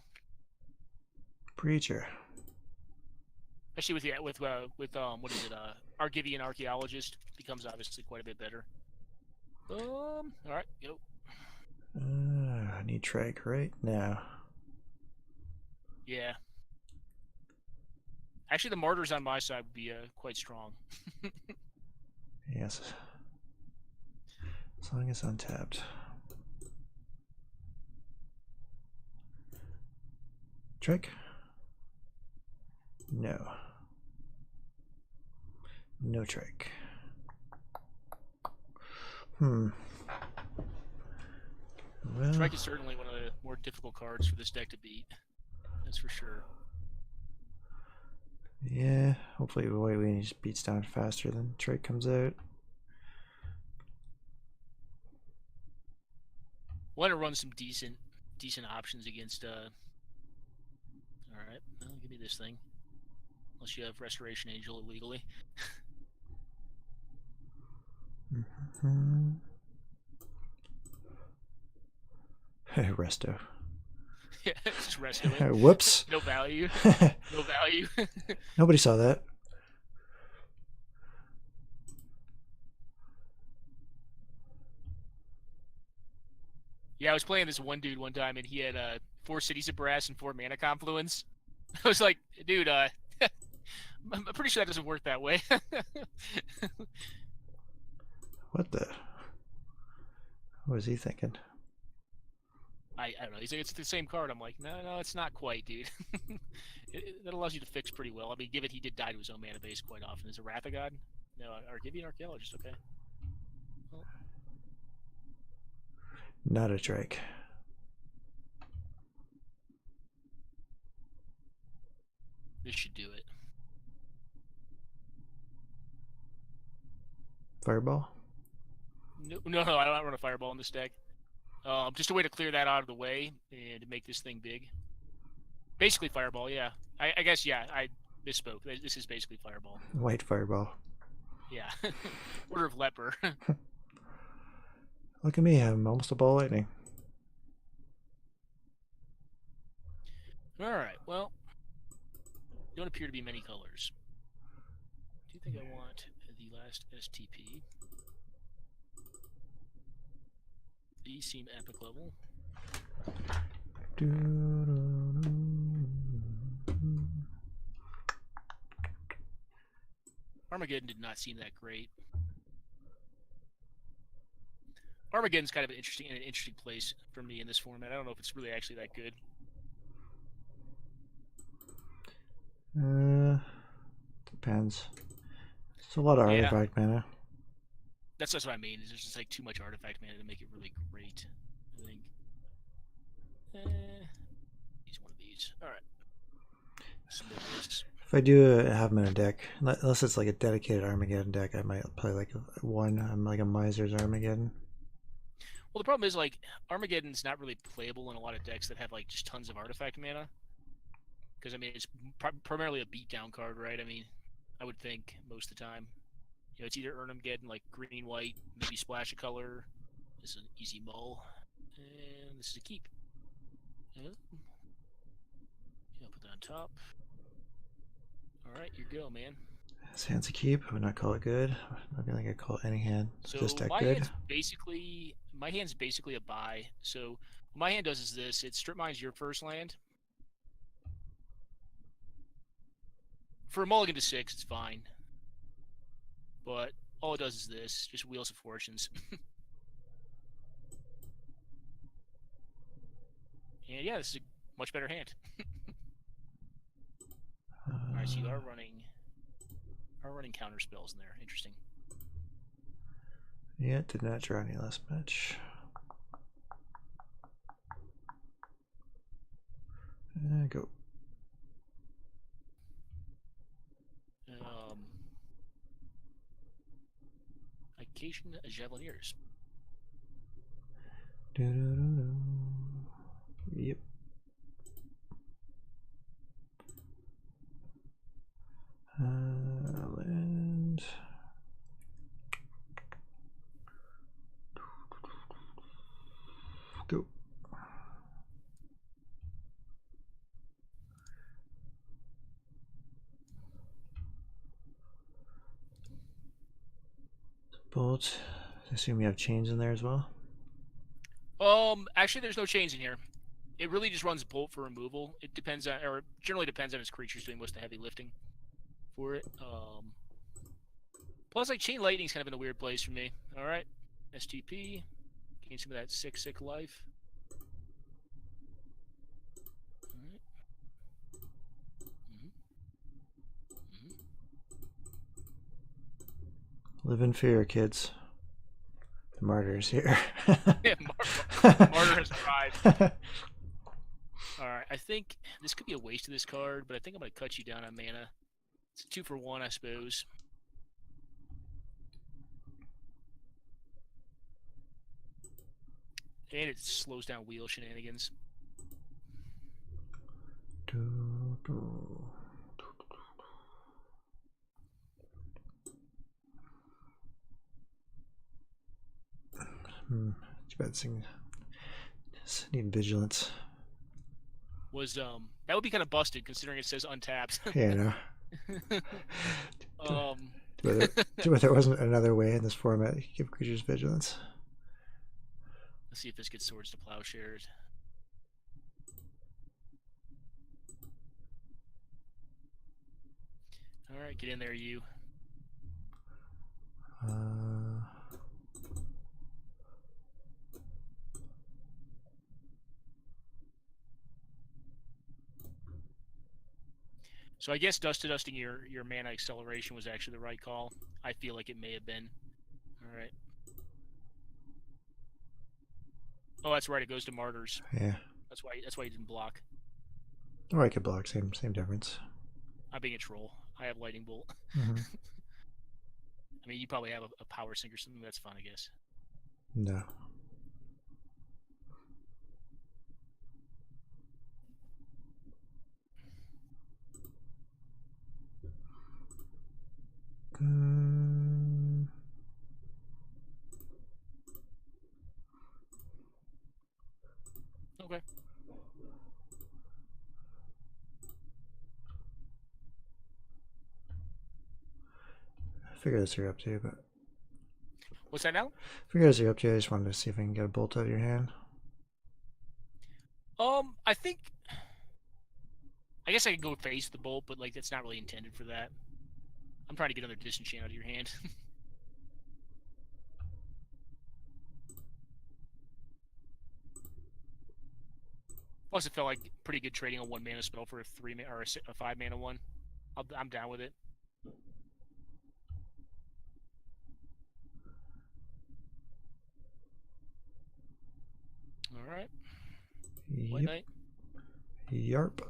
B: Preacher.
A: Especially with what is it? Argivian Archaeologist becomes obviously quite a bit better. All right, go.
B: I need trike right now.
A: Yeah. Actually, the martyrs on my side would be quite strong.
B: Yes. As long as untapped. Trike? No. No trike. Well,
A: Trike is certainly one of the more difficult cards for this deck to beat. That's for sure.
B: Yeah, hopefully the White Weenie just beats down faster than trike comes out.
A: Want to run some decent options against Alright, well, give me this thing. Unless you have Restoration Angel illegally.
B: Resto.
A: Yeah, just resto it.
B: Whoops.
A: No value. No value.
B: Nobody saw that.
A: Yeah, I was playing this one dude one time, and he had 4 Cities of Brass and 4 Mana Confluence. I was like, dude, I'm pretty sure that doesn't work that way.
B: What the? What was he thinking?
A: I don't know. He's like, it's the same card. I'm like, no, it's not quite, dude. That allows you to fix pretty well. I mean, given he did die to his own mana base quite often. Is a Wrath of God? No, Argivian Archaeologist, okay. Well,
B: not a trike.
A: This should do it.
B: Fireball?
A: No, I don't run a Fireball in this deck. Just a way to clear that out of the way and to make this thing big. Basically Fireball, yeah. I guess, yeah, I misspoke. This is basically Fireball.
B: White Fireball.
A: Yeah. Order of Leper.
B: Look at me, I'm almost a ball lightning.
A: Alright, well, don't appear to be many colors. Do you think I want the last STP? These seem epic level. Armageddon did not seem that great. Armageddon's kind of an interesting place for me in this format. I don't know if it's really actually that good.
B: Depends. It's a lot of artifact mana.
A: That's what I mean. There's just like too much artifact mana to make it really great. I think. He's one of these. All right.
B: If I do have them in a deck, unless it's like a dedicated Armageddon deck, I might play like one. I'm like a Miser's Armageddon.
A: Well, the problem is like Armageddon's not really playable in a lot of decks that have like just tons of artifact mana. Because I mean, it's primarily a beatdown card, right? I mean, I would think most of the time. You know, it's either Armageddon, like green, white, maybe splash a color. This is an easy mull, and this is a keep. Yeah, put that on top. All right, you go, man.
B: This hand's a keep. I would not call it good. I don't think I'd call any hand.
A: So
B: this deck
A: my
B: good.
A: hand's basically a buy. So what my hand does is this: it strip mines your first land, for a mulligan to 6, it's fine. But all it does is this, just Wheels of Fortunes. And yeah, this is a much better hand. Alright, so you are running counter spells in there. Interesting.
B: Yeah, did not draw any last match. Go.
A: Ication Javeliers.
B: Yep. Land. Go. Bolt. I assume you have chains in there as well.
A: Actually, there's no chains in here. It really just runs bolt for removal. It depends on, or generally depends on his creatures doing most of the heavy lifting for it. Plus, like, Chain Lightning's kind of in a weird place for me. All right, STP, gain some of that sick life. All right.
B: Live in fear, kids. The martyr's here.
A: Yeah, Martyr has arrived. Alright, I think this could be a waste of this card, but I think I'm going to cut you down on mana. It's a 2 for 1, I suppose. And it slows down wheel shenanigans.
B: Too bad this thing need vigilance.
A: Was that would be kind of busted considering it says untapped.
B: Yeah, no. Whether there wasn't another way in this format you could give creatures vigilance.
A: Let's see if this gets Swords to Plowshares. Alright, get in there, you. So I guess dusting your mana acceleration was actually the right call. I feel like it may have been. All right. Oh, that's right. It goes to Martyrs.
B: Yeah.
A: That's why you didn't block.
B: Or I could block. Same difference.
A: I'm being a troll. I have Lightning Bolt.
B: Mm-hmm.
A: I mean, you probably have a Power Sink or something. That's fun, I guess.
B: No.
A: Okay.
B: I figure this you're up to, but
A: what's that now?
B: I figure this you're up to. I just wanted to see if I can get a bolt out of your hand.
A: I guess I could go face the bolt, but like that's not really intended for that. I'm trying to get another disenchant out of your hand. Plus, it felt like pretty good trading a 1 mana spell for a 3 or a 5 mana one. I'm down with it. All right. White Knight.
B: Yarp.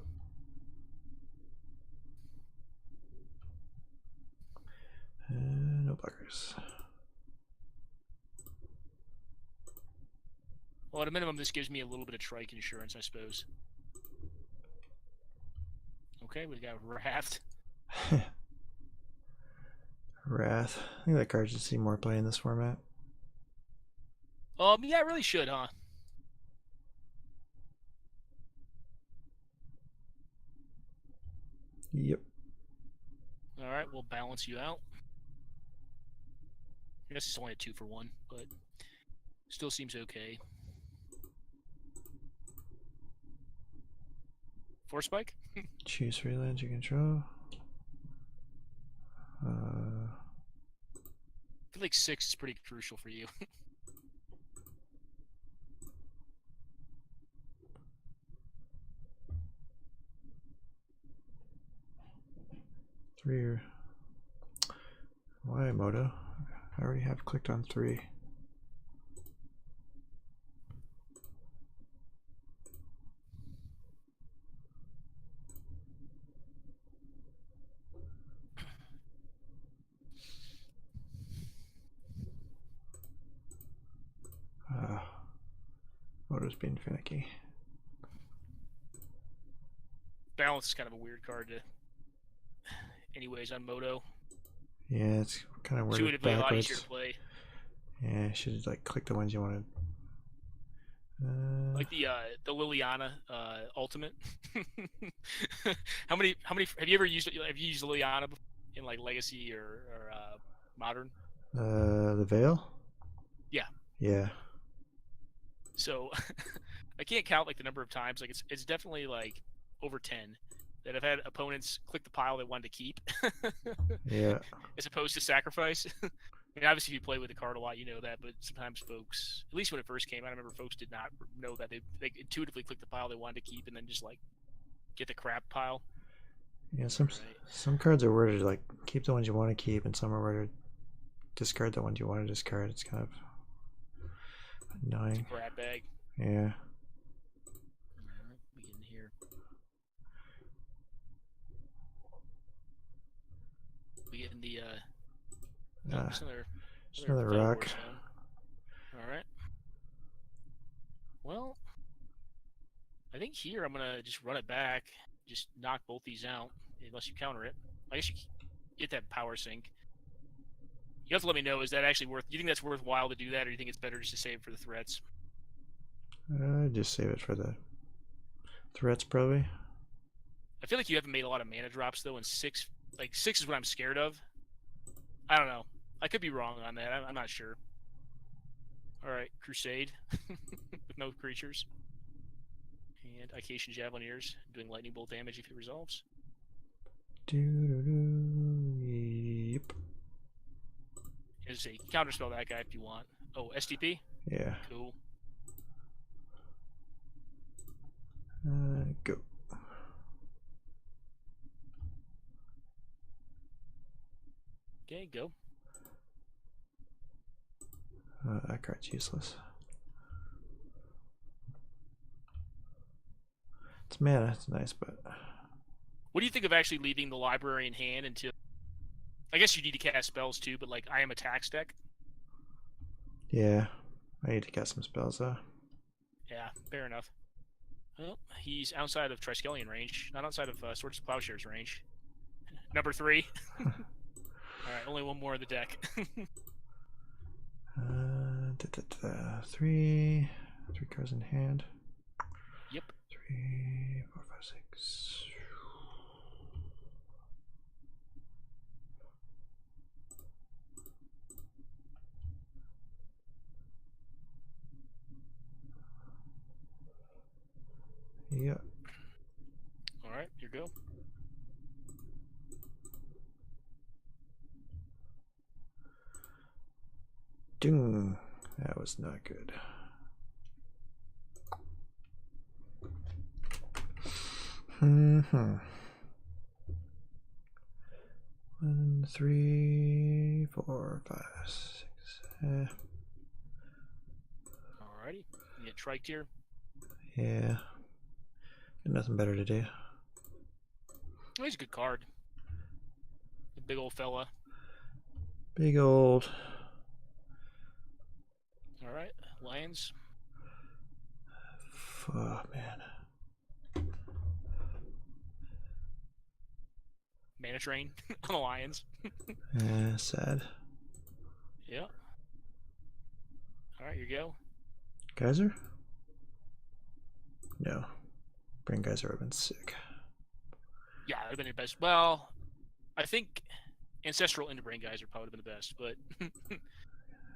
B: No blockers.
A: Well, at a minimum, this gives me a little bit of trike insurance, I suppose. Okay, we've got Wrath.
B: Wrath. I think that card should see more play in this format.
A: Yeah, it really should, huh?
B: Yep.
A: All right, we'll balance you out. I guess it's only a 2 for 1, but still seems okay. Force Spike?
B: Choose 3 lands you control.
A: like 6 is pretty crucial for you.
B: 3 or... Why, Moto? I already have clicked on 3. Moto's being finicky.
A: Balance is kind of a weird card to... Anyways, on Moto.
B: Yeah, it's kind of weird.
A: Intuitively a lot easier to play.
B: Yeah, you should like click the ones you wanted.
A: Like the Liliana ultimate. How many have you ever used? Have you used Liliana in like Legacy or Modern?
B: The Veil.
A: Yeah.
B: Yeah.
A: So I can't count like the number of times. Like it's definitely like over 10 that I've had opponents click the pile they wanted to keep.
B: Yeah.
A: As opposed to sacrifice. I mean, obviously, if you play with the card a lot, you know that. But sometimes folks, at least when it first came out, I remember folks did not know that. They intuitively clicked the pile they wanted to keep and then just like get the crap pile.
B: Yeah, some cards are worded like keep the ones you want to keep, and some are worded discard the ones you want to discard. It's kind of annoying.
A: It's a crap bag.
B: Yeah.
A: We in here. We get in the
B: another rock.
A: All right. Well, I think here I'm gonna just run it back, just knock both these out, unless you counter it. I guess you get that power sink. You have to let me know. Is that actually worth? You think that's worthwhile to do that, or do you think it's better just to save it for the threats?
B: Just save it for the threats, probably.
A: I feel like you haven't made a lot of mana drops though, and 6 is what I'm scared of. I don't know. I could be wrong on that. I'm not sure. All right, Crusade with no creatures, and Ication Javelineers doing lightning bolt damage if it resolves.
B: Yep.
A: As a counterspell that guy if you want. Oh, STP?
B: Yeah.
A: Cool.
B: Go.
A: Okay, go.
B: That card's useless. It's mana, it's nice, but...
A: What do you think of actually leaving the library in hand until... I guess you need to cast spells too, but like I am a tax deck.
B: Yeah, I need to cast some spells though.
A: Yeah, fair enough. Well, he's outside of Triskelion range, not outside of Swords of Plowshares range. Number 3. Alright, only one more in the deck.
B: 3 cards in hand.
A: Yep.
B: 3, 4, 5, 6. Yep.
A: Alright, here you go.
B: Ding. That was not good. Mm-hmm. 1, 3, 4, 5, 6.
A: Alrighty. You get triked here.
B: Yeah. Got nothing better to do.
A: Oh, he's a good card. The big old fella.
B: Big old.
A: Alright, Lions.
B: Oh, man.
A: Mana Train on the Lions.
B: Yeah, sad.
A: Yeah. Alright, here you go.
B: Geyser? No. Brain Geyser would have been sick.
A: Yeah, that would have been the best. Well, I think Ancestral into Brain Geyser probably would have been the best, but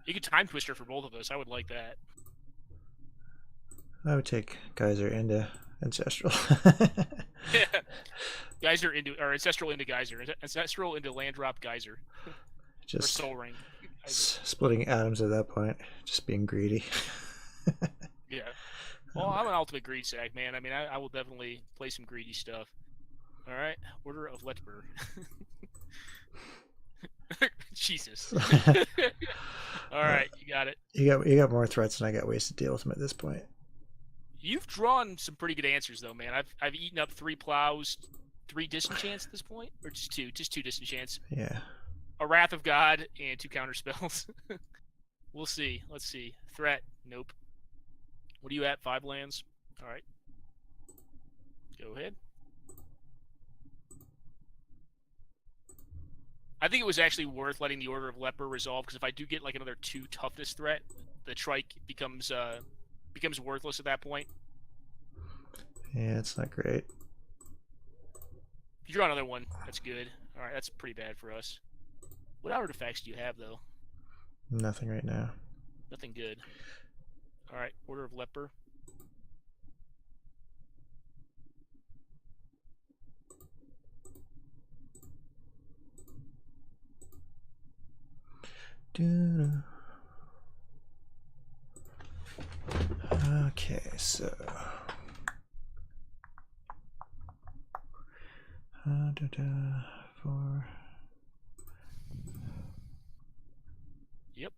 A: you could Time Twister for both of us. I would like that.
B: I would take Geyser into Ancestral.
A: Yeah. Geyser into, or Ancestral into Geyser. Ancestral into Land Drop Geyser.
B: Just
A: or Soul Ring.
B: Splitting atoms at that point, just being greedy.
A: Yeah. Well, I'm an ultimate greed sack, man. I mean, I will definitely play some greedy stuff. All right, Order of Letber. Jesus. All right, you got it.
B: You got more threats than I got ways to deal with them at this point.
A: You've drawn some pretty good answers, though, man. I've eaten up 3 plows, 3 disenchants at this point, or just 2? Just 2 disenchants.
B: Yeah.
A: A Wrath of God and 2 counter spells. We'll see. Let's see. Threat. Nope. What are you at? 5 lands. All right. Go ahead. I think it was actually worth letting the Order of Leper resolve, because if I do get like another 2 toughness threat, the trike becomes worthless at that point.
B: Yeah, it's not great.
A: If you draw another one, that's good. All right, that's pretty bad for us. What artifacts do you have, though?
B: Nothing right now.
A: Nothing good. All right, Order of Leper.
B: Okay, so four.
A: Yep.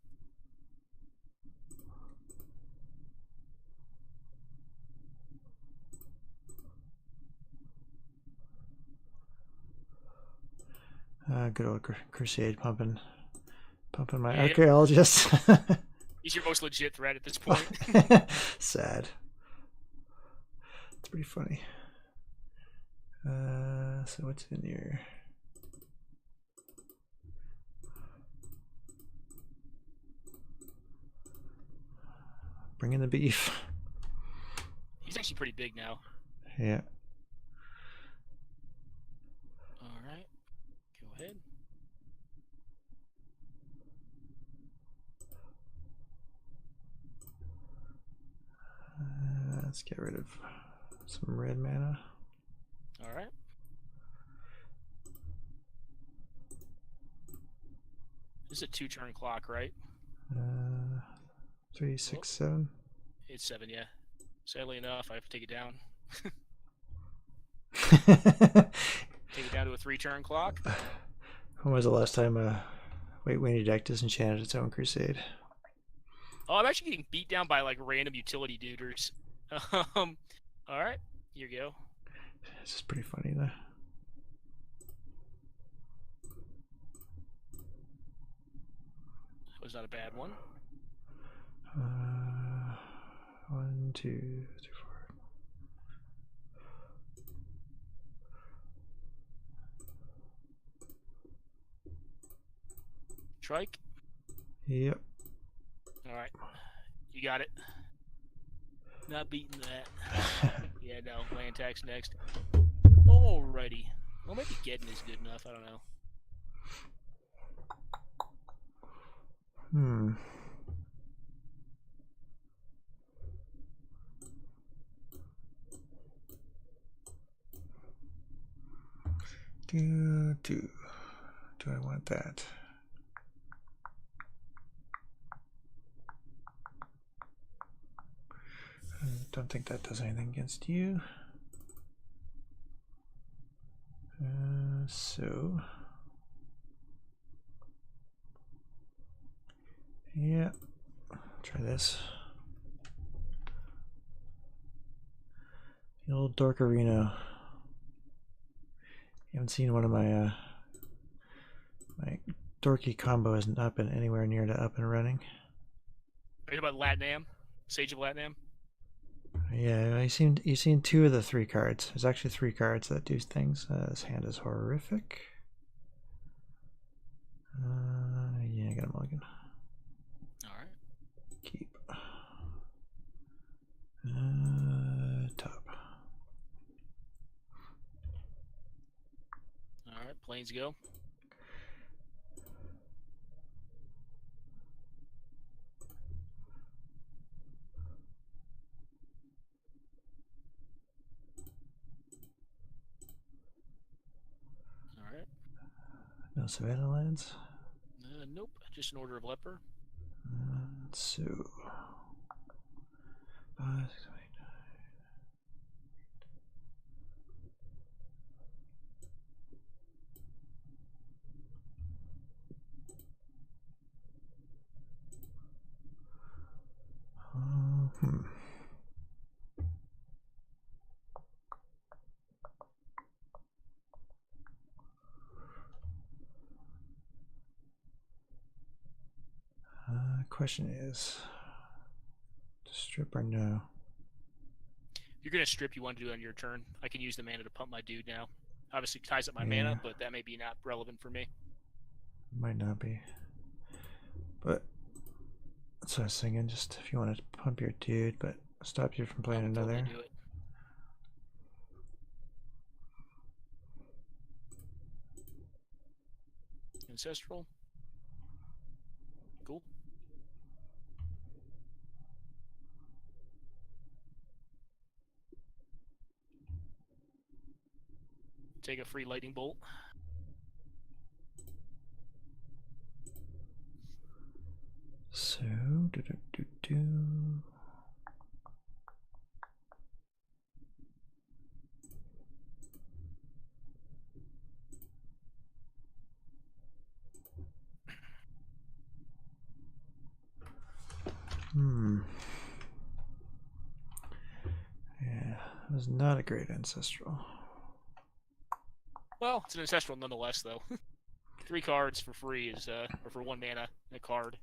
B: Good old Crusade pumping my archaeologist.
A: He's your most legit threat at this point.
B: Sad. It's pretty funny. So what's in here? Bring in the beef.
A: He's actually pretty big now.
B: Yeah.
A: All right. Go ahead.
B: Let's get rid of some red mana.
A: All right. This is a 2-turn clock, right?
B: 3, 6, 7.
A: It's 7, yeah. Sadly enough, I have to take it down. Take it down to a 3-turn clock.
B: When was the last time we need deck disenchanted its own Crusade?
A: Oh, I'm actually getting beat down by like random utility duders. All right, here you go.
B: This is pretty funny though.
A: That was not a bad one.
B: 1, 2, 3, 4.
A: Trike?
B: Yep.
A: All right. You got it. Not beating that. Yeah, no. Land tax next. Alrighty. Well, maybe getting is good enough. I don't know.
B: Do I want that? I don't think that does anything against you. So yeah, try this. The old Dorkarino. You haven't seen one of my my dorky combo hasn't up and anywhere near to up and running.
A: Are you about Latinam? Sage of Latinam?
B: Yeah, you've seen 2 of the 3 cards. There's actually 3 cards that do things. This hand is horrific. Yeah, I got a mulligan.
A: Alright.
B: Keep. Top.
A: Alright, planes go. Alright.
B: No Savannah lands?
A: Nope, just an order of leper.
B: So, 5, 6, 8, 9. Question is, to strip or no?
A: If you're gonna strip, you want to do it on your turn. I can use the mana to pump my dude now. Obviously, ties up my mana, but that may be not relevant for me.
B: Might not be. But that's what I was thinking. Just if you want to pump your dude, but stop you from playing another.
A: Totally do it. Ancestral. Cool. Take a free lightning bolt.
B: So, yeah, it was not a great ancestral.
A: Well, it's an ancestral nonetheless, though. 3 cards for free is, or for 1 mana, a card.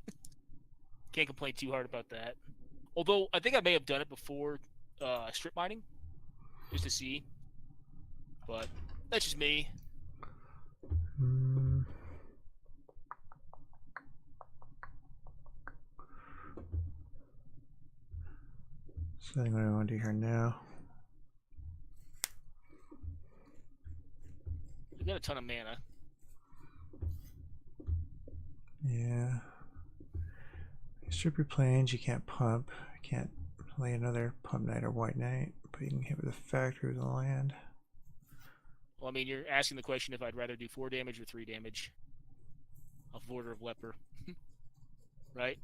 A: Can't complain too hard about that. Although, I think I may have done it before strip mining, just to see. But that's just me.
B: So I think what I want to do here now.
A: We've got a ton of mana.
B: Yeah. You strip your planes, you can't pump. You can't lay another pump knight or white knight, but you can hit with a factory with a land.
A: Well, I mean, you're asking the question if I'd rather do 4 damage or 3 damage. Of Order of Leper. Right?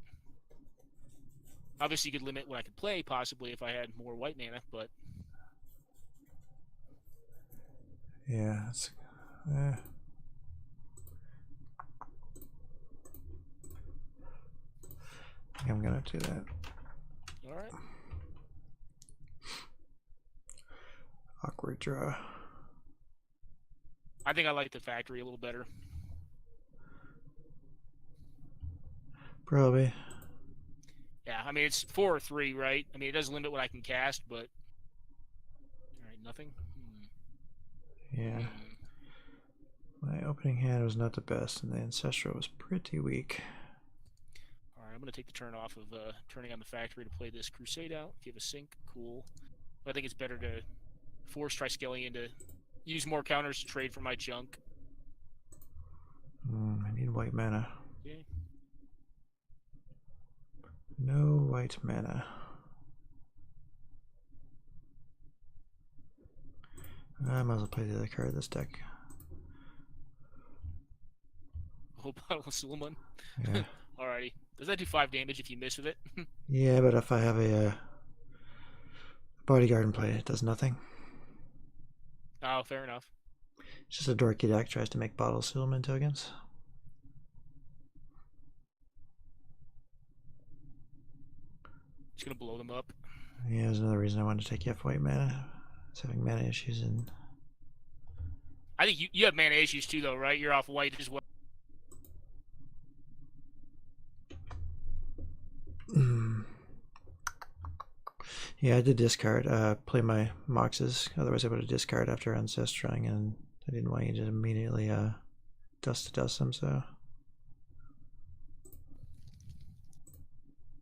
A: Obviously, you could limit what I could play, possibly, if I had more white mana, but...
B: Yeah, that's... I'm gonna do that.
A: Alright.
B: Awkward draw.
A: I think I like the factory a little better.
B: Probably.
A: Yeah, I mean, it's 4 or 3, right? I mean, it does limit what I can cast, but... Alright, nothing?
B: Yeah. My opening hand was not the best, and the ancestral was pretty weak.
A: Alright, I'm going to take the turn off of turning on the factory to play this Crusade out. Give a sync, cool. But I think it's better to force Triskelion to use more counters to trade for my junk.
B: I need white mana.
A: Okay.
B: No white mana. I might as well play the other card of this deck.
A: Whole bottle of Suleiman.
B: Yeah.
A: Alrighty. Does that do 5 damage if you miss with it?
B: Yeah, but if I have a bodyguard in play, it does nothing.
A: Oh, fair enough.
B: It's just a dorky deck tries to make bottle Suleiman tokens.
A: Just gonna blow them up.
B: Yeah, there's another reason I wanted to take you off white mana. It's having mana issues and...
A: I think you have mana issues too, though, right? You're off white as well.
B: Yeah, I did discard, play my Moxes, otherwise I would have discard after Ancestring, and I didn't want you to immediately dust to dust them, so...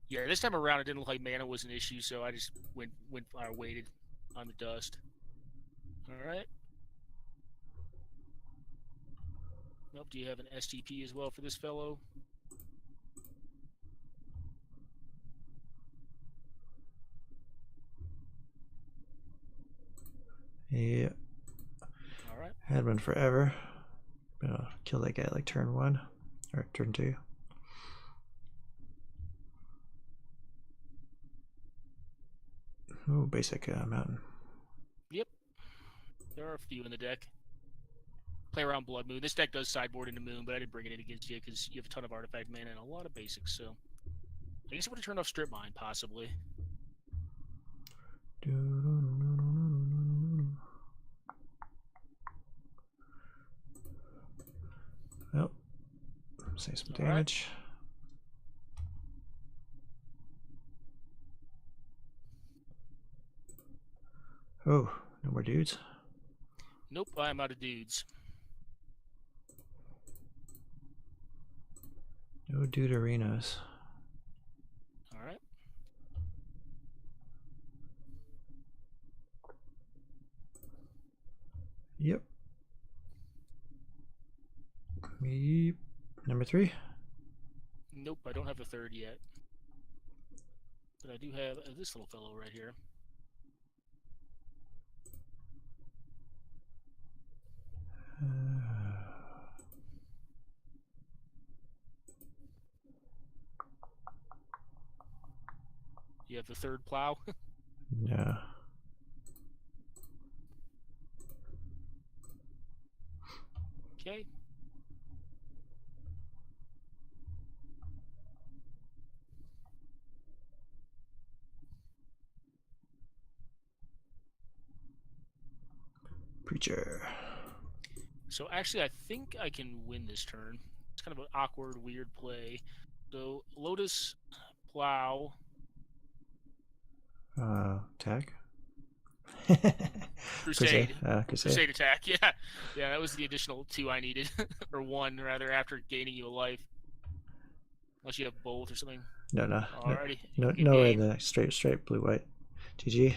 A: Yeah, this time around it didn't look like mana was an issue, so I just waited on the dust. Alright. Nope, do you have an STP as well for this fellow?
B: Yeah.
A: Alright.
B: Had one forever. But I'll kill that guy like turn 1, or turn 2. Oh, basic mountain.
A: Yep. There are a few in the deck. Play around Blood Moon. This deck does sideboard into Moon, but I didn't bring it in against you because you have a ton of artifact mana and a lot of basics, so I guess I would have turned off Strip Mine, possibly.
B: Well, say some damage. Right. Oh, no more dudes?
A: Nope, I'm out of dudes.
B: No dude arenas.
A: Alright.
B: Yep. Me. Number 3?
A: Nope, I don't have the 3rd yet. But I do have this little fellow right here. You have the 3rd plow?
B: No.
A: Okay.
B: Preacher.
A: So actually, I think I can win this turn. It's kind of an awkward, weird play. So Lotus, Plow.
B: Attack?
A: Crusade.
B: Crusade.
A: Crusade attack. Yeah. Yeah, that was the additional 2 I needed. Or 1, rather, after gaining you a life. Unless you have both or something.
B: No.
A: Alrighty.
B: No way in the straight blue-white. GG.